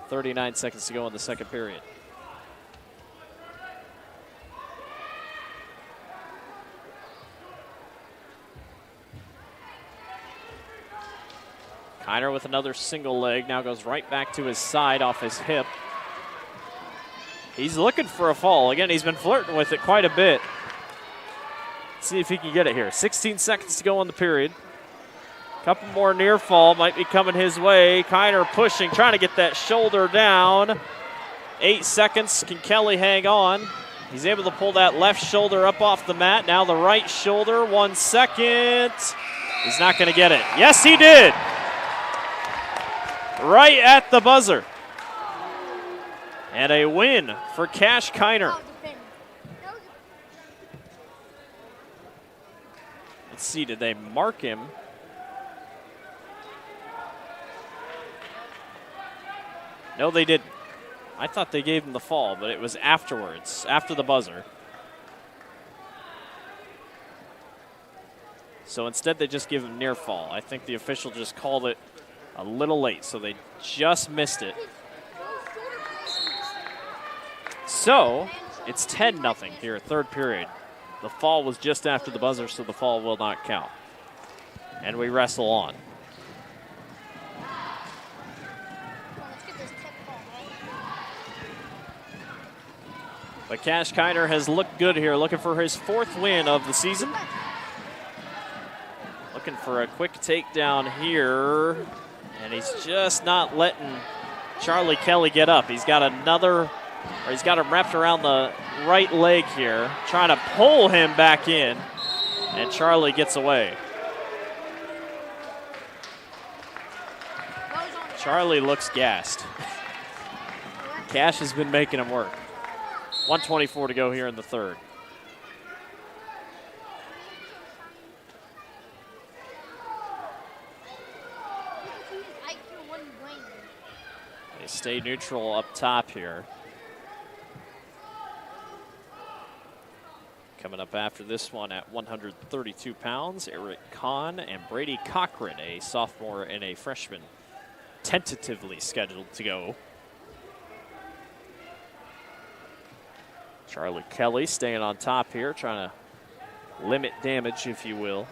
[SPEAKER 4] 39 seconds to go in the second period. Kiner with another single leg, now goes right back to his side off his hip. He's looking for a fall. Again, he's been flirting with it quite a bit. Let's see if he can get it here. 16 seconds to go in the period. Couple more near fall might be coming his way. Kiner pushing, trying to get that shoulder down. 8 seconds, can Kelly hang on? He's able to pull that left shoulder up off the mat. Now the right shoulder, 1 second. He's not gonna get it. Yes, he did. Right at the buzzer. And a win for Cash Kiner. Let's see, did they mark him? No, they didn't. I thought they gave him the fall, but it was afterwards, after the buzzer. So instead they just give him near fall. I think the official just called it a little late, so they just missed it. So it's 10-0 here, third period. The fall was just after the buzzer, so the fall will not count. And we wrestle on. But Cash Kiner has looked good here, looking for his 4th win of the season. Looking for a quick takedown here. And he's just not letting Charlie Kelly get up. He's got he's got him wrapped around the right leg here, trying to pull him back in, and Charlie gets away. Charlie looks gassed. Cash has been making him work. 1:24 to go here in the third. They stay neutral up top here. Coming up after this one at 132 pounds, Eric Kahn and Brady Cochran, a sophomore and a freshman, tentatively scheduled to go. Charlie Kelly staying on top here, trying to limit damage, if you will.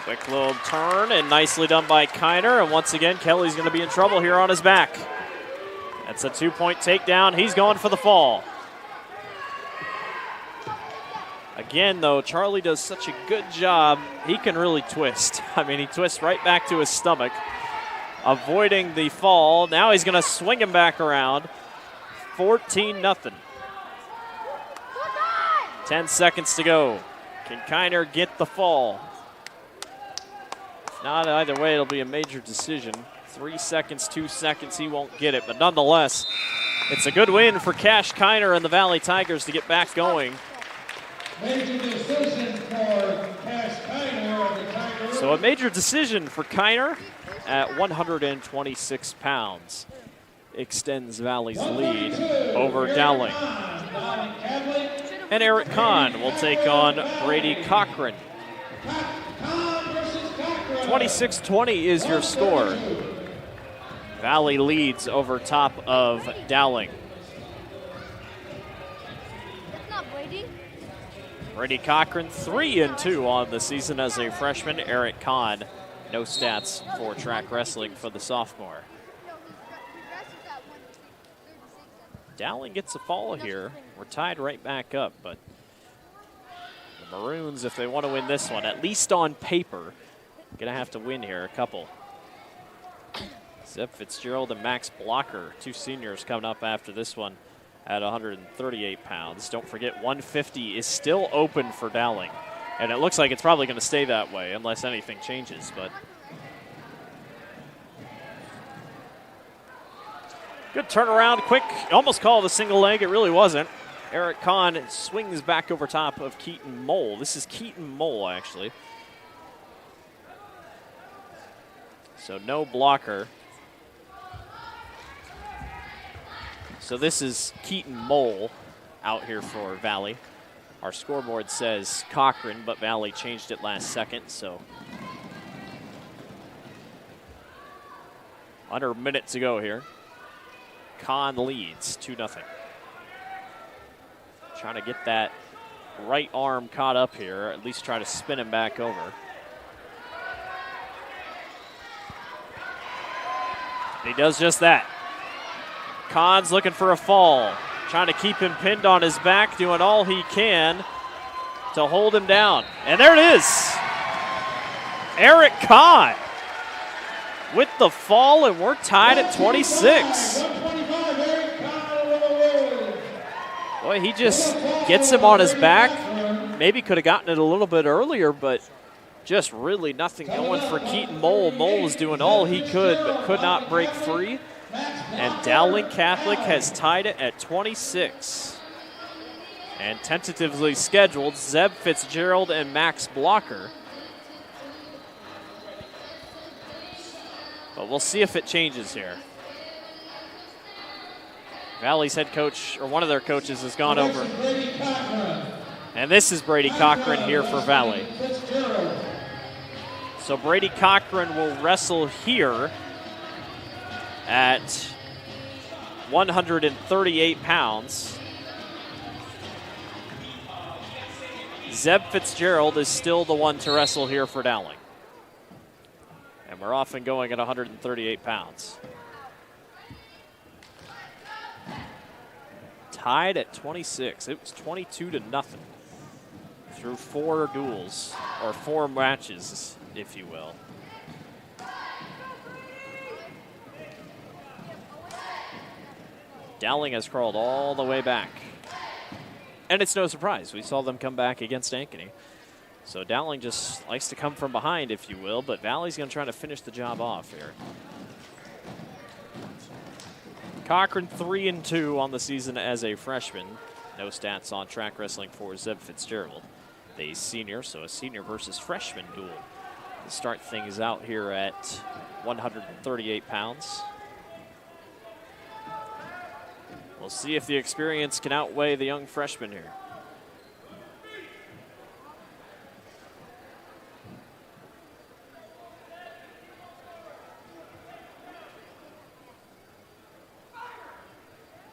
[SPEAKER 4] Quick little turn and nicely done by Kiner. And once again, Kelly's going to be in trouble here on his back. That's a 2-point takedown. He's going for the fall. Again, though, Charlie does such a good job. He can really twist. I mean, he twists right back to his stomach, avoiding the fall. Now he's going to swing him back around. 14-0. 10 seconds to go. Can Kiner get the fall? If not, either way, it'll be a major decision. 3 seconds, 2 seconds, he won't get it. But nonetheless, it's a good win for Cash Kiner and the Valley Tigers to get back going.
[SPEAKER 9] Major decision for Cash Kiner of the Tigers.
[SPEAKER 4] So a major decision for Kiner at 126 pounds. Extends Valley's lead over Dowling. And Eric Kahn will take on Brady Cochran. 26-20 is your score. Valley leads over top of Dowling. Brady Cochran 3-2 on the season as a freshman. Eric Kahn, no stats for track wrestling for the sophomore. Dowling gets a fall here. We're tied right back up, but the Maroons, if they want to win this one, at least on paper, gonna have to win here a couple. Zeb Fitzgerald and Max Blocker, two seniors coming up after this one at 138 pounds. Don't forget 150 is still open for Dowling, and it looks like it's probably going to stay that way unless anything changes. But good turnaround, quick, almost called a single leg. It really wasn't. Eric Kahn swings back over top of Keaton Mole. This is Keaton Mole, actually. So no blocker. So this is Keaton Mole out here for Valley. Our scoreboard says Cochran, but Valley changed it last second, so. Under a minute to go here. Kahn leads 2-0. Trying to get that right arm caught up here, or at least try to spin him back over. And he does just that. Kahn's looking for a fall, trying to keep him pinned on his back, doing all he can to hold him down. And there it is. Eric Kahn with the fall, and we're tied at 26. Boy, he just gets him on his back. Maybe could have gotten it a little bit earlier, but just really nothing going for Keaton Mole. Mole was doing all he could, but could not break free. And Dowling Catholic has tied it at 26. And tentatively scheduled, Zeb Fitzgerald and Max Blocker. But we'll see if it changes here. Valley's head coach, or one of their coaches, has gone over. And this is Brady Cochran here for Valley. So Brady Cochran will wrestle here at 138 pounds. Zeb Fitzgerald is still the one to wrestle here for Dowling. And we're off and going at 138 pounds. Tied at 26. It was 22-0 through 4 duels, or 4 matches, if you will. Dowling has crawled all the way back. And it's no surprise. We saw them come back against Ankeny. So Dowling just likes to come from behind, if you will, but Valley's going to try to finish the job off here. Cochran 3-2 on the season as a freshman. No stats on track wrestling for Zeb Fitzgerald. The senior, so a senior versus freshman duel to start things out here at 138 pounds. We'll see if the experience can outweigh the young freshman here.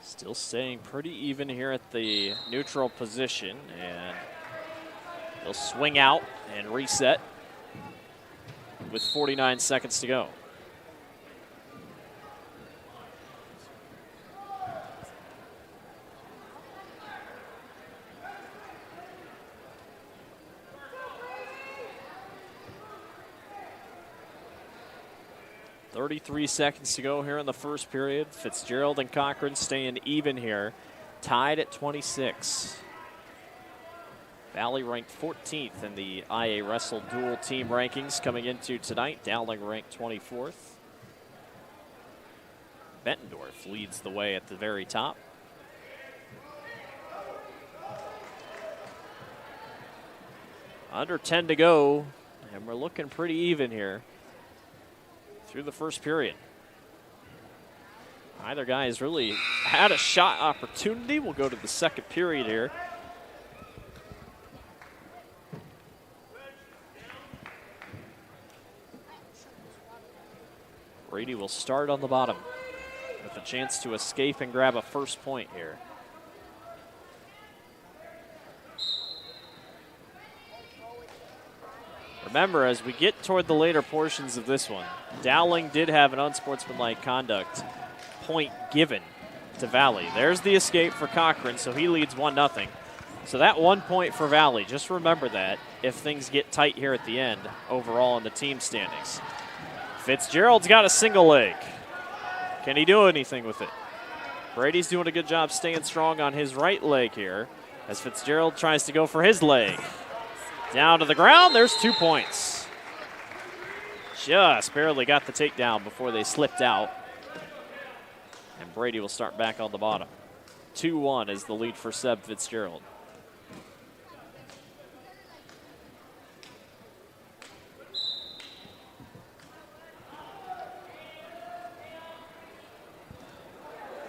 [SPEAKER 4] Still staying pretty even here at the neutral position, and they'll swing out and reset with 49 seconds to go. .33 seconds to go here in the first period. Fitzgerald and Cochran staying even here, tied at 26. Valley ranked 14th in the IA Wrestle Dual Team rankings coming into tonight. Dowling ranked 24th. Bettendorf leads the way at the very top. Under 10 to go, and we're looking pretty even here through the first period. Either guy has really had a shot opportunity. We'll go to the second period here. Brady will start on the bottom with a chance to escape and grab a first point here. Remember, as we get toward the later portions of this one, Dowling did have an unsportsmanlike conduct point given to Valley. There's the escape for Cochran, so he leads 1-0. So that 1 point for Valley, just remember that if things get tight here at the end overall in the team standings. Fitzgerald's got a single leg. Can he do anything with it? Brady's doing a good job staying strong on his right leg here as Fitzgerald tries to go for his leg. Down to the ground, there's 2 points. Just barely got the takedown before they slipped out. And Brady will start back on the bottom. 2-1 is the lead for Seb Fitzgerald.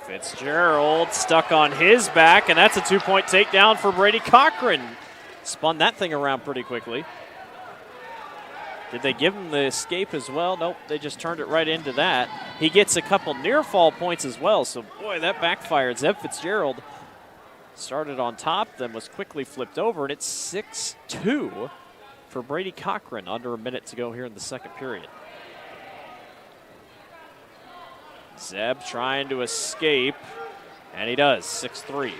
[SPEAKER 4] Fitzgerald stuck on his back, and that's a 2-point takedown for Brady Cochran. Spun that thing around pretty quickly. Did they give him the escape as well? Nope, they just turned it right into that. He gets a couple near fall points as well, so boy, that backfired. Zeb Fitzgerald started on top, then was quickly flipped over, and it's 6-2 for Brady Cochran. Under a minute to go here in the second period. Zeb trying to escape, and he does, 6-3.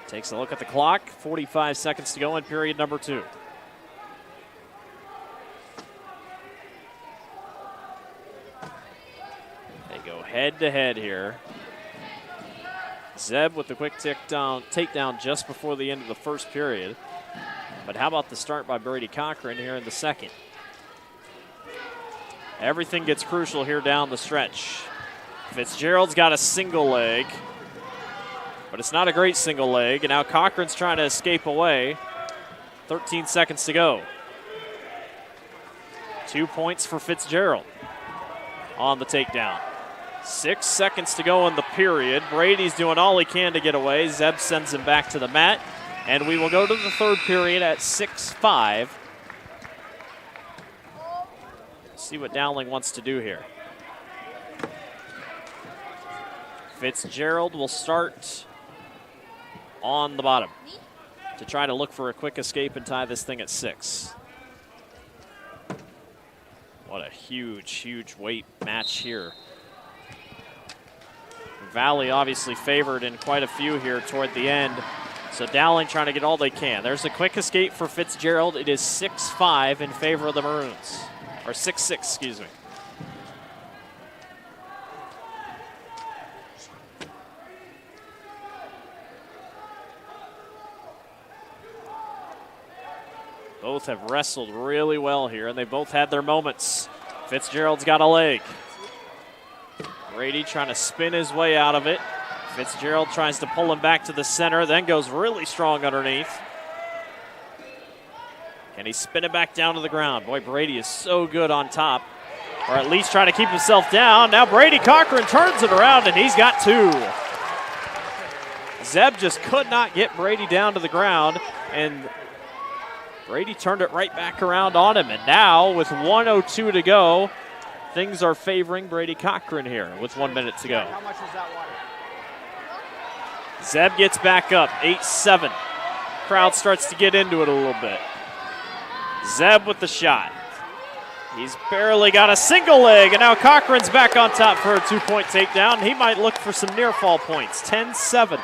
[SPEAKER 4] Takes a look at the clock, 45 seconds to go in period number 2. They go head to head here. Zeb with the quick takedown just before the end of the first period. But how about the start by Brady Cochran here in the second? Everything gets crucial here down the stretch. Fitzgerald's got a single leg, but it's not a great single leg, and now Cochran's trying to escape away. 13 seconds to go. 2 points for Fitzgerald on the takedown. 6 seconds to go in the period. Brady's doing all he can to get away. Zeb sends him back to the mat, and we will go to the third period at 6-5. See what Dowling wants to do here. Fitzgerald will start on the bottom to try to look for a quick escape and tie this thing at 6. What a huge, huge weight match here. Valley obviously favored in quite a few here toward the end. So Dowling trying to get all they can. There's a quick escape for Fitzgerald. It is 6-5 in favor of the Maroons. Or 6-6, excuse me. Both have wrestled really well here, and they both had their moments. Fitzgerald's got a leg. Brady trying to spin his way out of it. Fitzgerald tries to pull him back to the center, then goes really strong underneath. Can he spin it back down to the ground? Boy, Brady is so good on top, or at least trying to keep himself down. Now Brady Cochran turns it around, and he's got 2. Zeb just could not get Brady down to the ground, and Brady turned it right back around on him. And now, with 1:02 to go, things are favoring Brady Cochran here with 1 minute to go.
[SPEAKER 12] How much is that water?
[SPEAKER 4] Zeb gets back up, 8-7. Crowd starts to get into it a little bit. Zeb with the shot. He's barely got a single leg, and now Cochran's back on top for a 2-point takedown. He might look for some near fall points. 10-7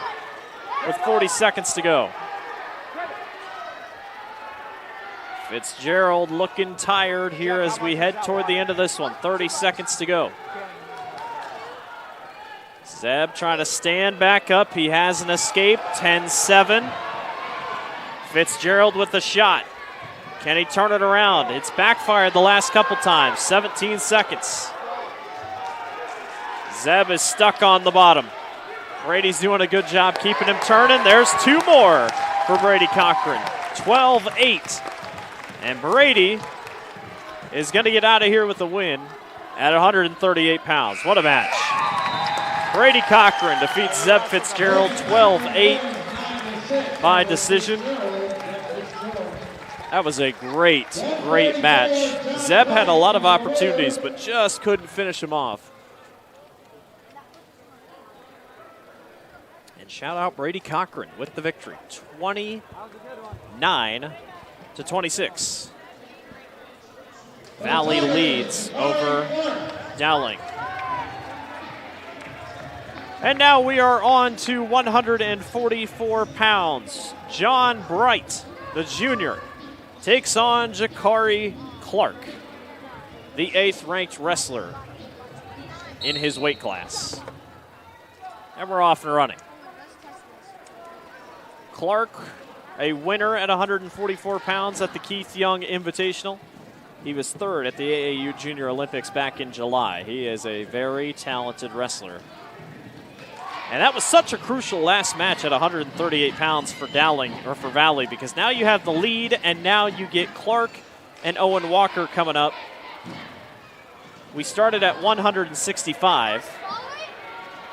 [SPEAKER 4] with 40 seconds to go. Fitzgerald looking tired here as we head toward the end of this one. 30 seconds to go. Zeb trying to stand back up. He has an escape. 10-7. Fitzgerald with the shot. Can he turn it around? It's backfired the last couple times. 17 seconds. Zeb is stuck on the bottom. Brady's doing a good job keeping him turning. There's 2 more for Brady Cochran. 12-8. And Brady is going to get out of here with a win at 138 pounds. What a match. Brady Cochran defeats Zeb Fitzgerald 12-8 by decision. That was a great, great match. Zeb had a lot of opportunities, but just couldn't finish him off. And shout out Brady Cochran with the victory, 29-26. Valley leads over Dowling. And now we are on to 144 pounds. John Bright, the junior, takes on Jakari Clark, the 8th ranked wrestler in his weight class. And we're off and running. Clark, a winner at 144 pounds at the Keith Young Invitational. He was 3rd at the AAU Junior Olympics back in July. He is a very talented wrestler. And that was such a crucial last match at 138 pounds for Dowling, or for Valley, because now you have the lead, and now you get Clark and Owen Walker coming up. We started at 165,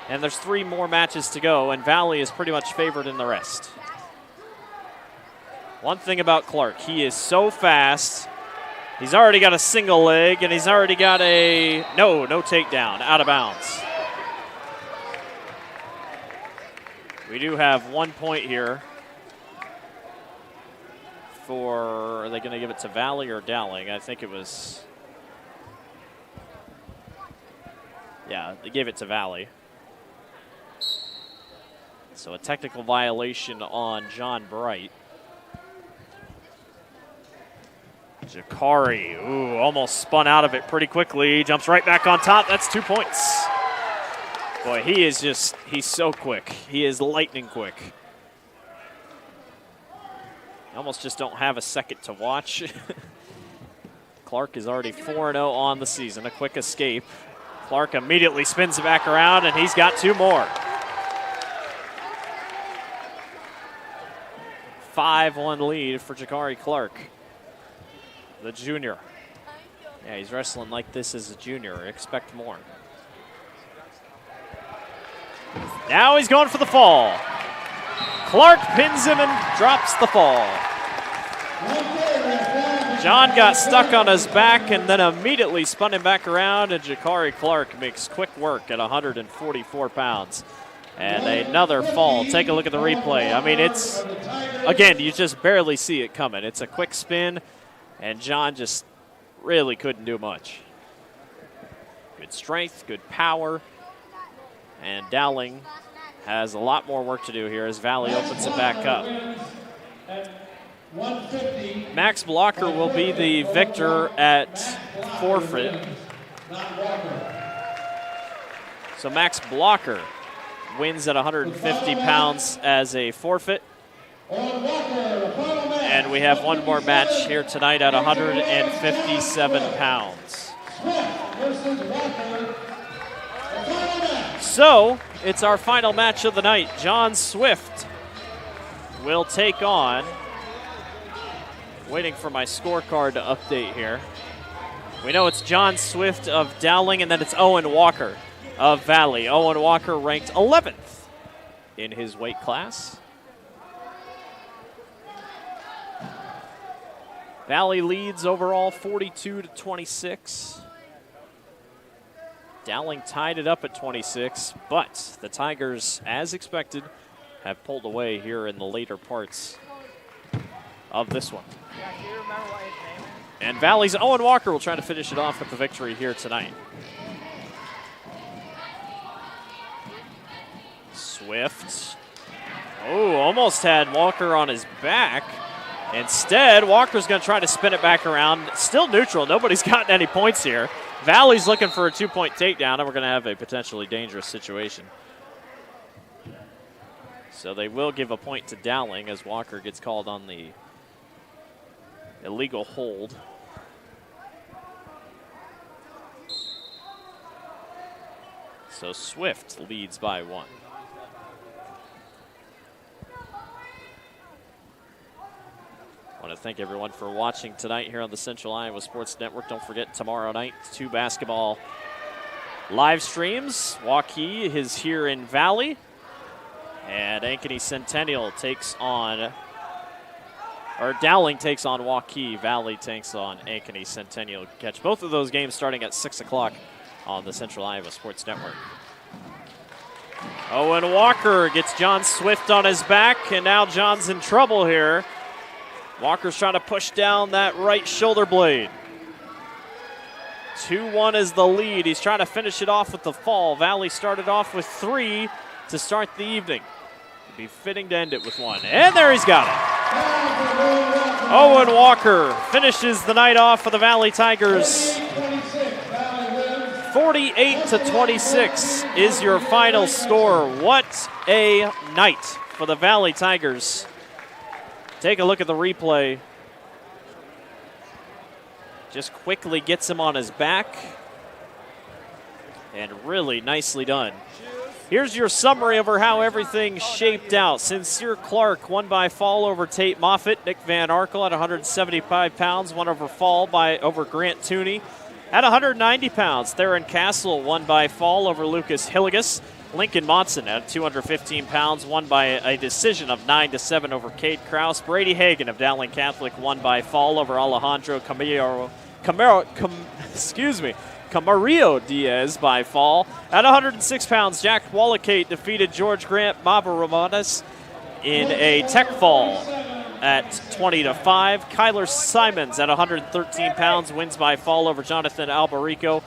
[SPEAKER 4] and there's 3 more matches to go, and Valley is pretty much favored in the rest. One thing about Clark, he is so fast. He's already got a single leg, and he's already got a no takedown, out of bounds. We do have 1 point here for, are they going to give it to Valley or Dowling? I think it was, yeah, they gave it to Valley. So a technical violation on John Bright. Jakari, ooh, almost spun out of it pretty quickly. Jumps right back on top. That's 2 points. Boy, he is just, he's so quick. He is lightning quick. You almost just don't have a second to watch. Clark is already 4-0 on the season. A quick escape. Clark immediately spins it back around, and he's got 2 more. 5-1 lead for Jakari Clark, the junior. Yeah, he's wrestling like this as a junior. Expect more. Now he's going for the fall. Clark pins him and drops the fall. John got stuck on his back and then immediately spun him back around, and Jakari Clark makes quick work at 144 pounds. And another fall. Take a look at the replay. I mean, it's, again, you just barely see it coming. It's a quick spin, and John just really couldn't do much. Good strength, good power. And Dowling has a lot more work to do here as Valley opens it back up. Max Blocker will be the victor at forfeit. So Max Blocker wins at 150 pounds as a forfeit. And we have one more match here tonight at 157 pounds. So, it's our final match of the night. John Swift will take on, waiting for my scorecard to update here. We know it's John Swift of Dowling, and then it's Owen Walker of Valley. Owen Walker ranked 11th in his weight class. Valley leads overall 42-26. Dowling tied it up at 26, but the Tigers, as expected, have pulled away here in the later parts of this one. And Valley's Owen Walker will try to finish it off with the victory here tonight. Swift. Oh, almost had Walker on his back. Instead, Walker's going to try to spin it back around. Still neutral. Nobody's gotten any points here. Valley's looking for a 2-point takedown, and we're going to have a potentially dangerous situation. So they will give a point to Dowling as Walker gets called on the illegal hold. So Swift leads by 1. I want to thank everyone for watching tonight here on the Central Iowa Sports Network. Don't forget, tomorrow night, 2 basketball live streams. Waukee is here in Valley, and Ankeny Centennial takes on Dowling takes on Waukee. Valley takes on Ankeny Centennial. Catch both of those games starting at 6 o'clock on the Central Iowa Sports Network. Owen Walker gets John Swift on his back, and now John's in trouble here. Walker's trying to push down that right shoulder blade. 2-1 is the lead. He's trying to finish it off with the fall. Valley started off with 3 to start the evening. It'd be fitting to end it with 1. And there he's got it. Owen Walker finishes the night off for the Valley Tigers. 48-26 is your final score. What a night for the Valley Tigers. Take a look at the replay. Just quickly gets him on his back. And really nicely done. Here's your summary over how everything shaped out. Sincere Clark won by fall over Tate Moffitt. Nick Van Arkel at 175 pounds won over fall over Grant Tooney. At 190 pounds, Theron Castle won by fall over Lucas Hillegas. Lincoln Monson at 215 pounds won by a decision of 9-7 over Cade Kraus. Brady Hagan of Dowling Catholic won by fall over Alejandro Camarillo Diaz by fall. At 106 pounds, Jack Wallacate defeated George Grant Mavaramadas in a tech fall at 20-5. Kyler Simons at 113 pounds wins by fall over Jonathan Albarico.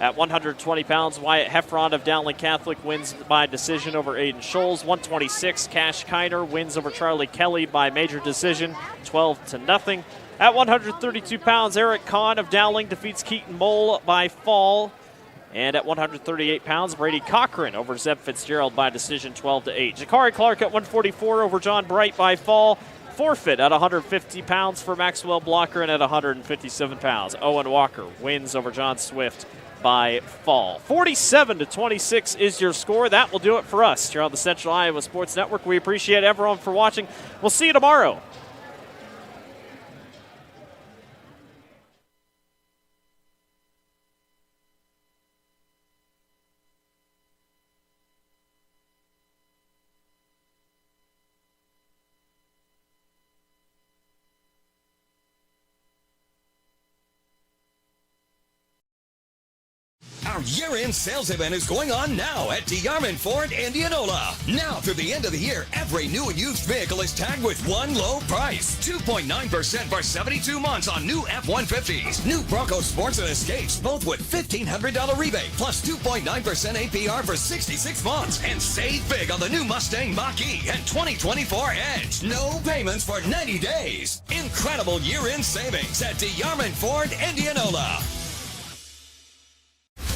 [SPEAKER 4] At 120 pounds, Wyatt Heffron of Dowling Catholic wins by decision over Aiden Scholes. 126, Cash Kiner wins over Charlie Kelly by major decision, 12-0. At 132 pounds, Eric Kahn of Dowling defeats Keaton Mole by fall. And at 138 pounds, Brady Cochran over Zeb Fitzgerald by decision, 12-8. Jakari Clark at 144 over John Bright by fall. Forfeit at 150 pounds for Maxwell Blocker, and at 157 pounds, Owen Walker wins over John Swift by fall. 47-26 is your score. That will do it for us here on the Central Iowa Sports Network. We appreciate everyone for watching. We'll see you tomorrow.
[SPEAKER 1] Our year-end sales event is going on now at DeArmond Ford Indianola. Now through the end of the year, every new and used vehicle is tagged with one low price. 2.9% for 72 months on new F-150s. New Bronco Sports and Escapes, both with $1,500 rebate, plus 2.9% APR for 66 months. And save big on the new Mustang Mach-E and 2024 Edge. No payments for 90 days. Incredible year-end savings at DeArmond Ford Indianola.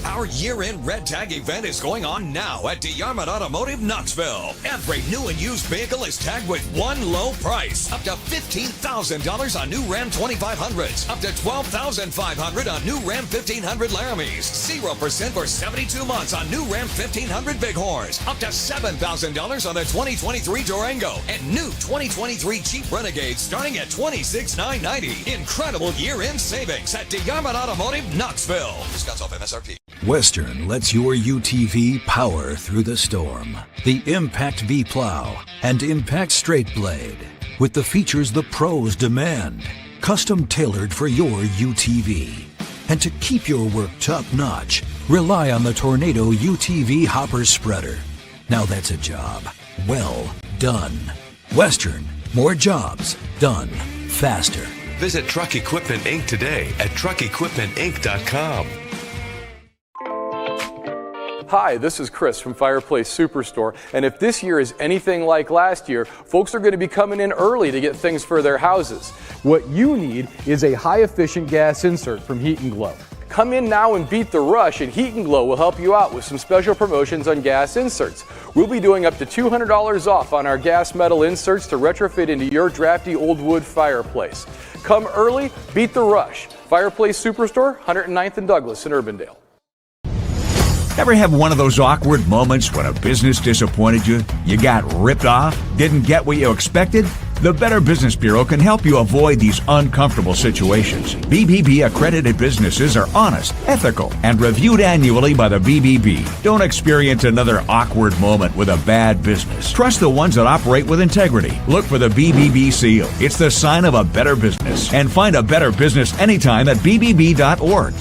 [SPEAKER 1] Our year-end Red Tag event is going on now at DeArmond Automotive Knoxville. Every new and used vehicle is tagged with one low price. Up to $15,000 on new Ram 2500s. Up to $12,500 on new Ram 1500 Laramies. 0% for 72 months on new Ram 1500 Bighorns. Up to $7,000 on the 2023 Durango. And new 2023 Jeep Renegade starting at $26,990. Incredible year-end savings at DeArmond Automotive Knoxville. Discounts off MSRP.
[SPEAKER 8] Western lets your UTV power through the storm. The Impact V Plow and Impact Straight Blade, with the features the pros demand. Custom tailored for your UTV. And to keep your work top-notch, rely on the Tornado UTV Hopper Spreader. Now that's a job well done. Western, more jobs done faster.
[SPEAKER 10] Visit Truck Equipment Inc. today at truckequipmentinc.com.
[SPEAKER 12] Hi, this is Chris from Fireplace Superstore, and if this year is anything like last year, folks are going to be coming in early to get things for their houses. What you need is a high-efficient gas insert from Heat & Glow. Come in now and beat the rush, and Heat & Glow will help you out with some special promotions on gas inserts. We'll be doing up to $200 off on our gas metal inserts to retrofit into your drafty old wood fireplace. Come early, beat the rush. Fireplace Superstore, 109th and Douglas in Urbandale.
[SPEAKER 11] Ever have one of those awkward moments when a business disappointed you? You got ripped off? Didn't get what you expected? The Better Business Bureau can help you avoid these uncomfortable situations. BBB accredited businesses are honest, ethical, and reviewed annually by the BBB. Don't experience another awkward moment with a bad business. Trust the ones that operate with integrity. Look for the BBB seal. It's the sign of a better business. And find a better business anytime at BBB.org.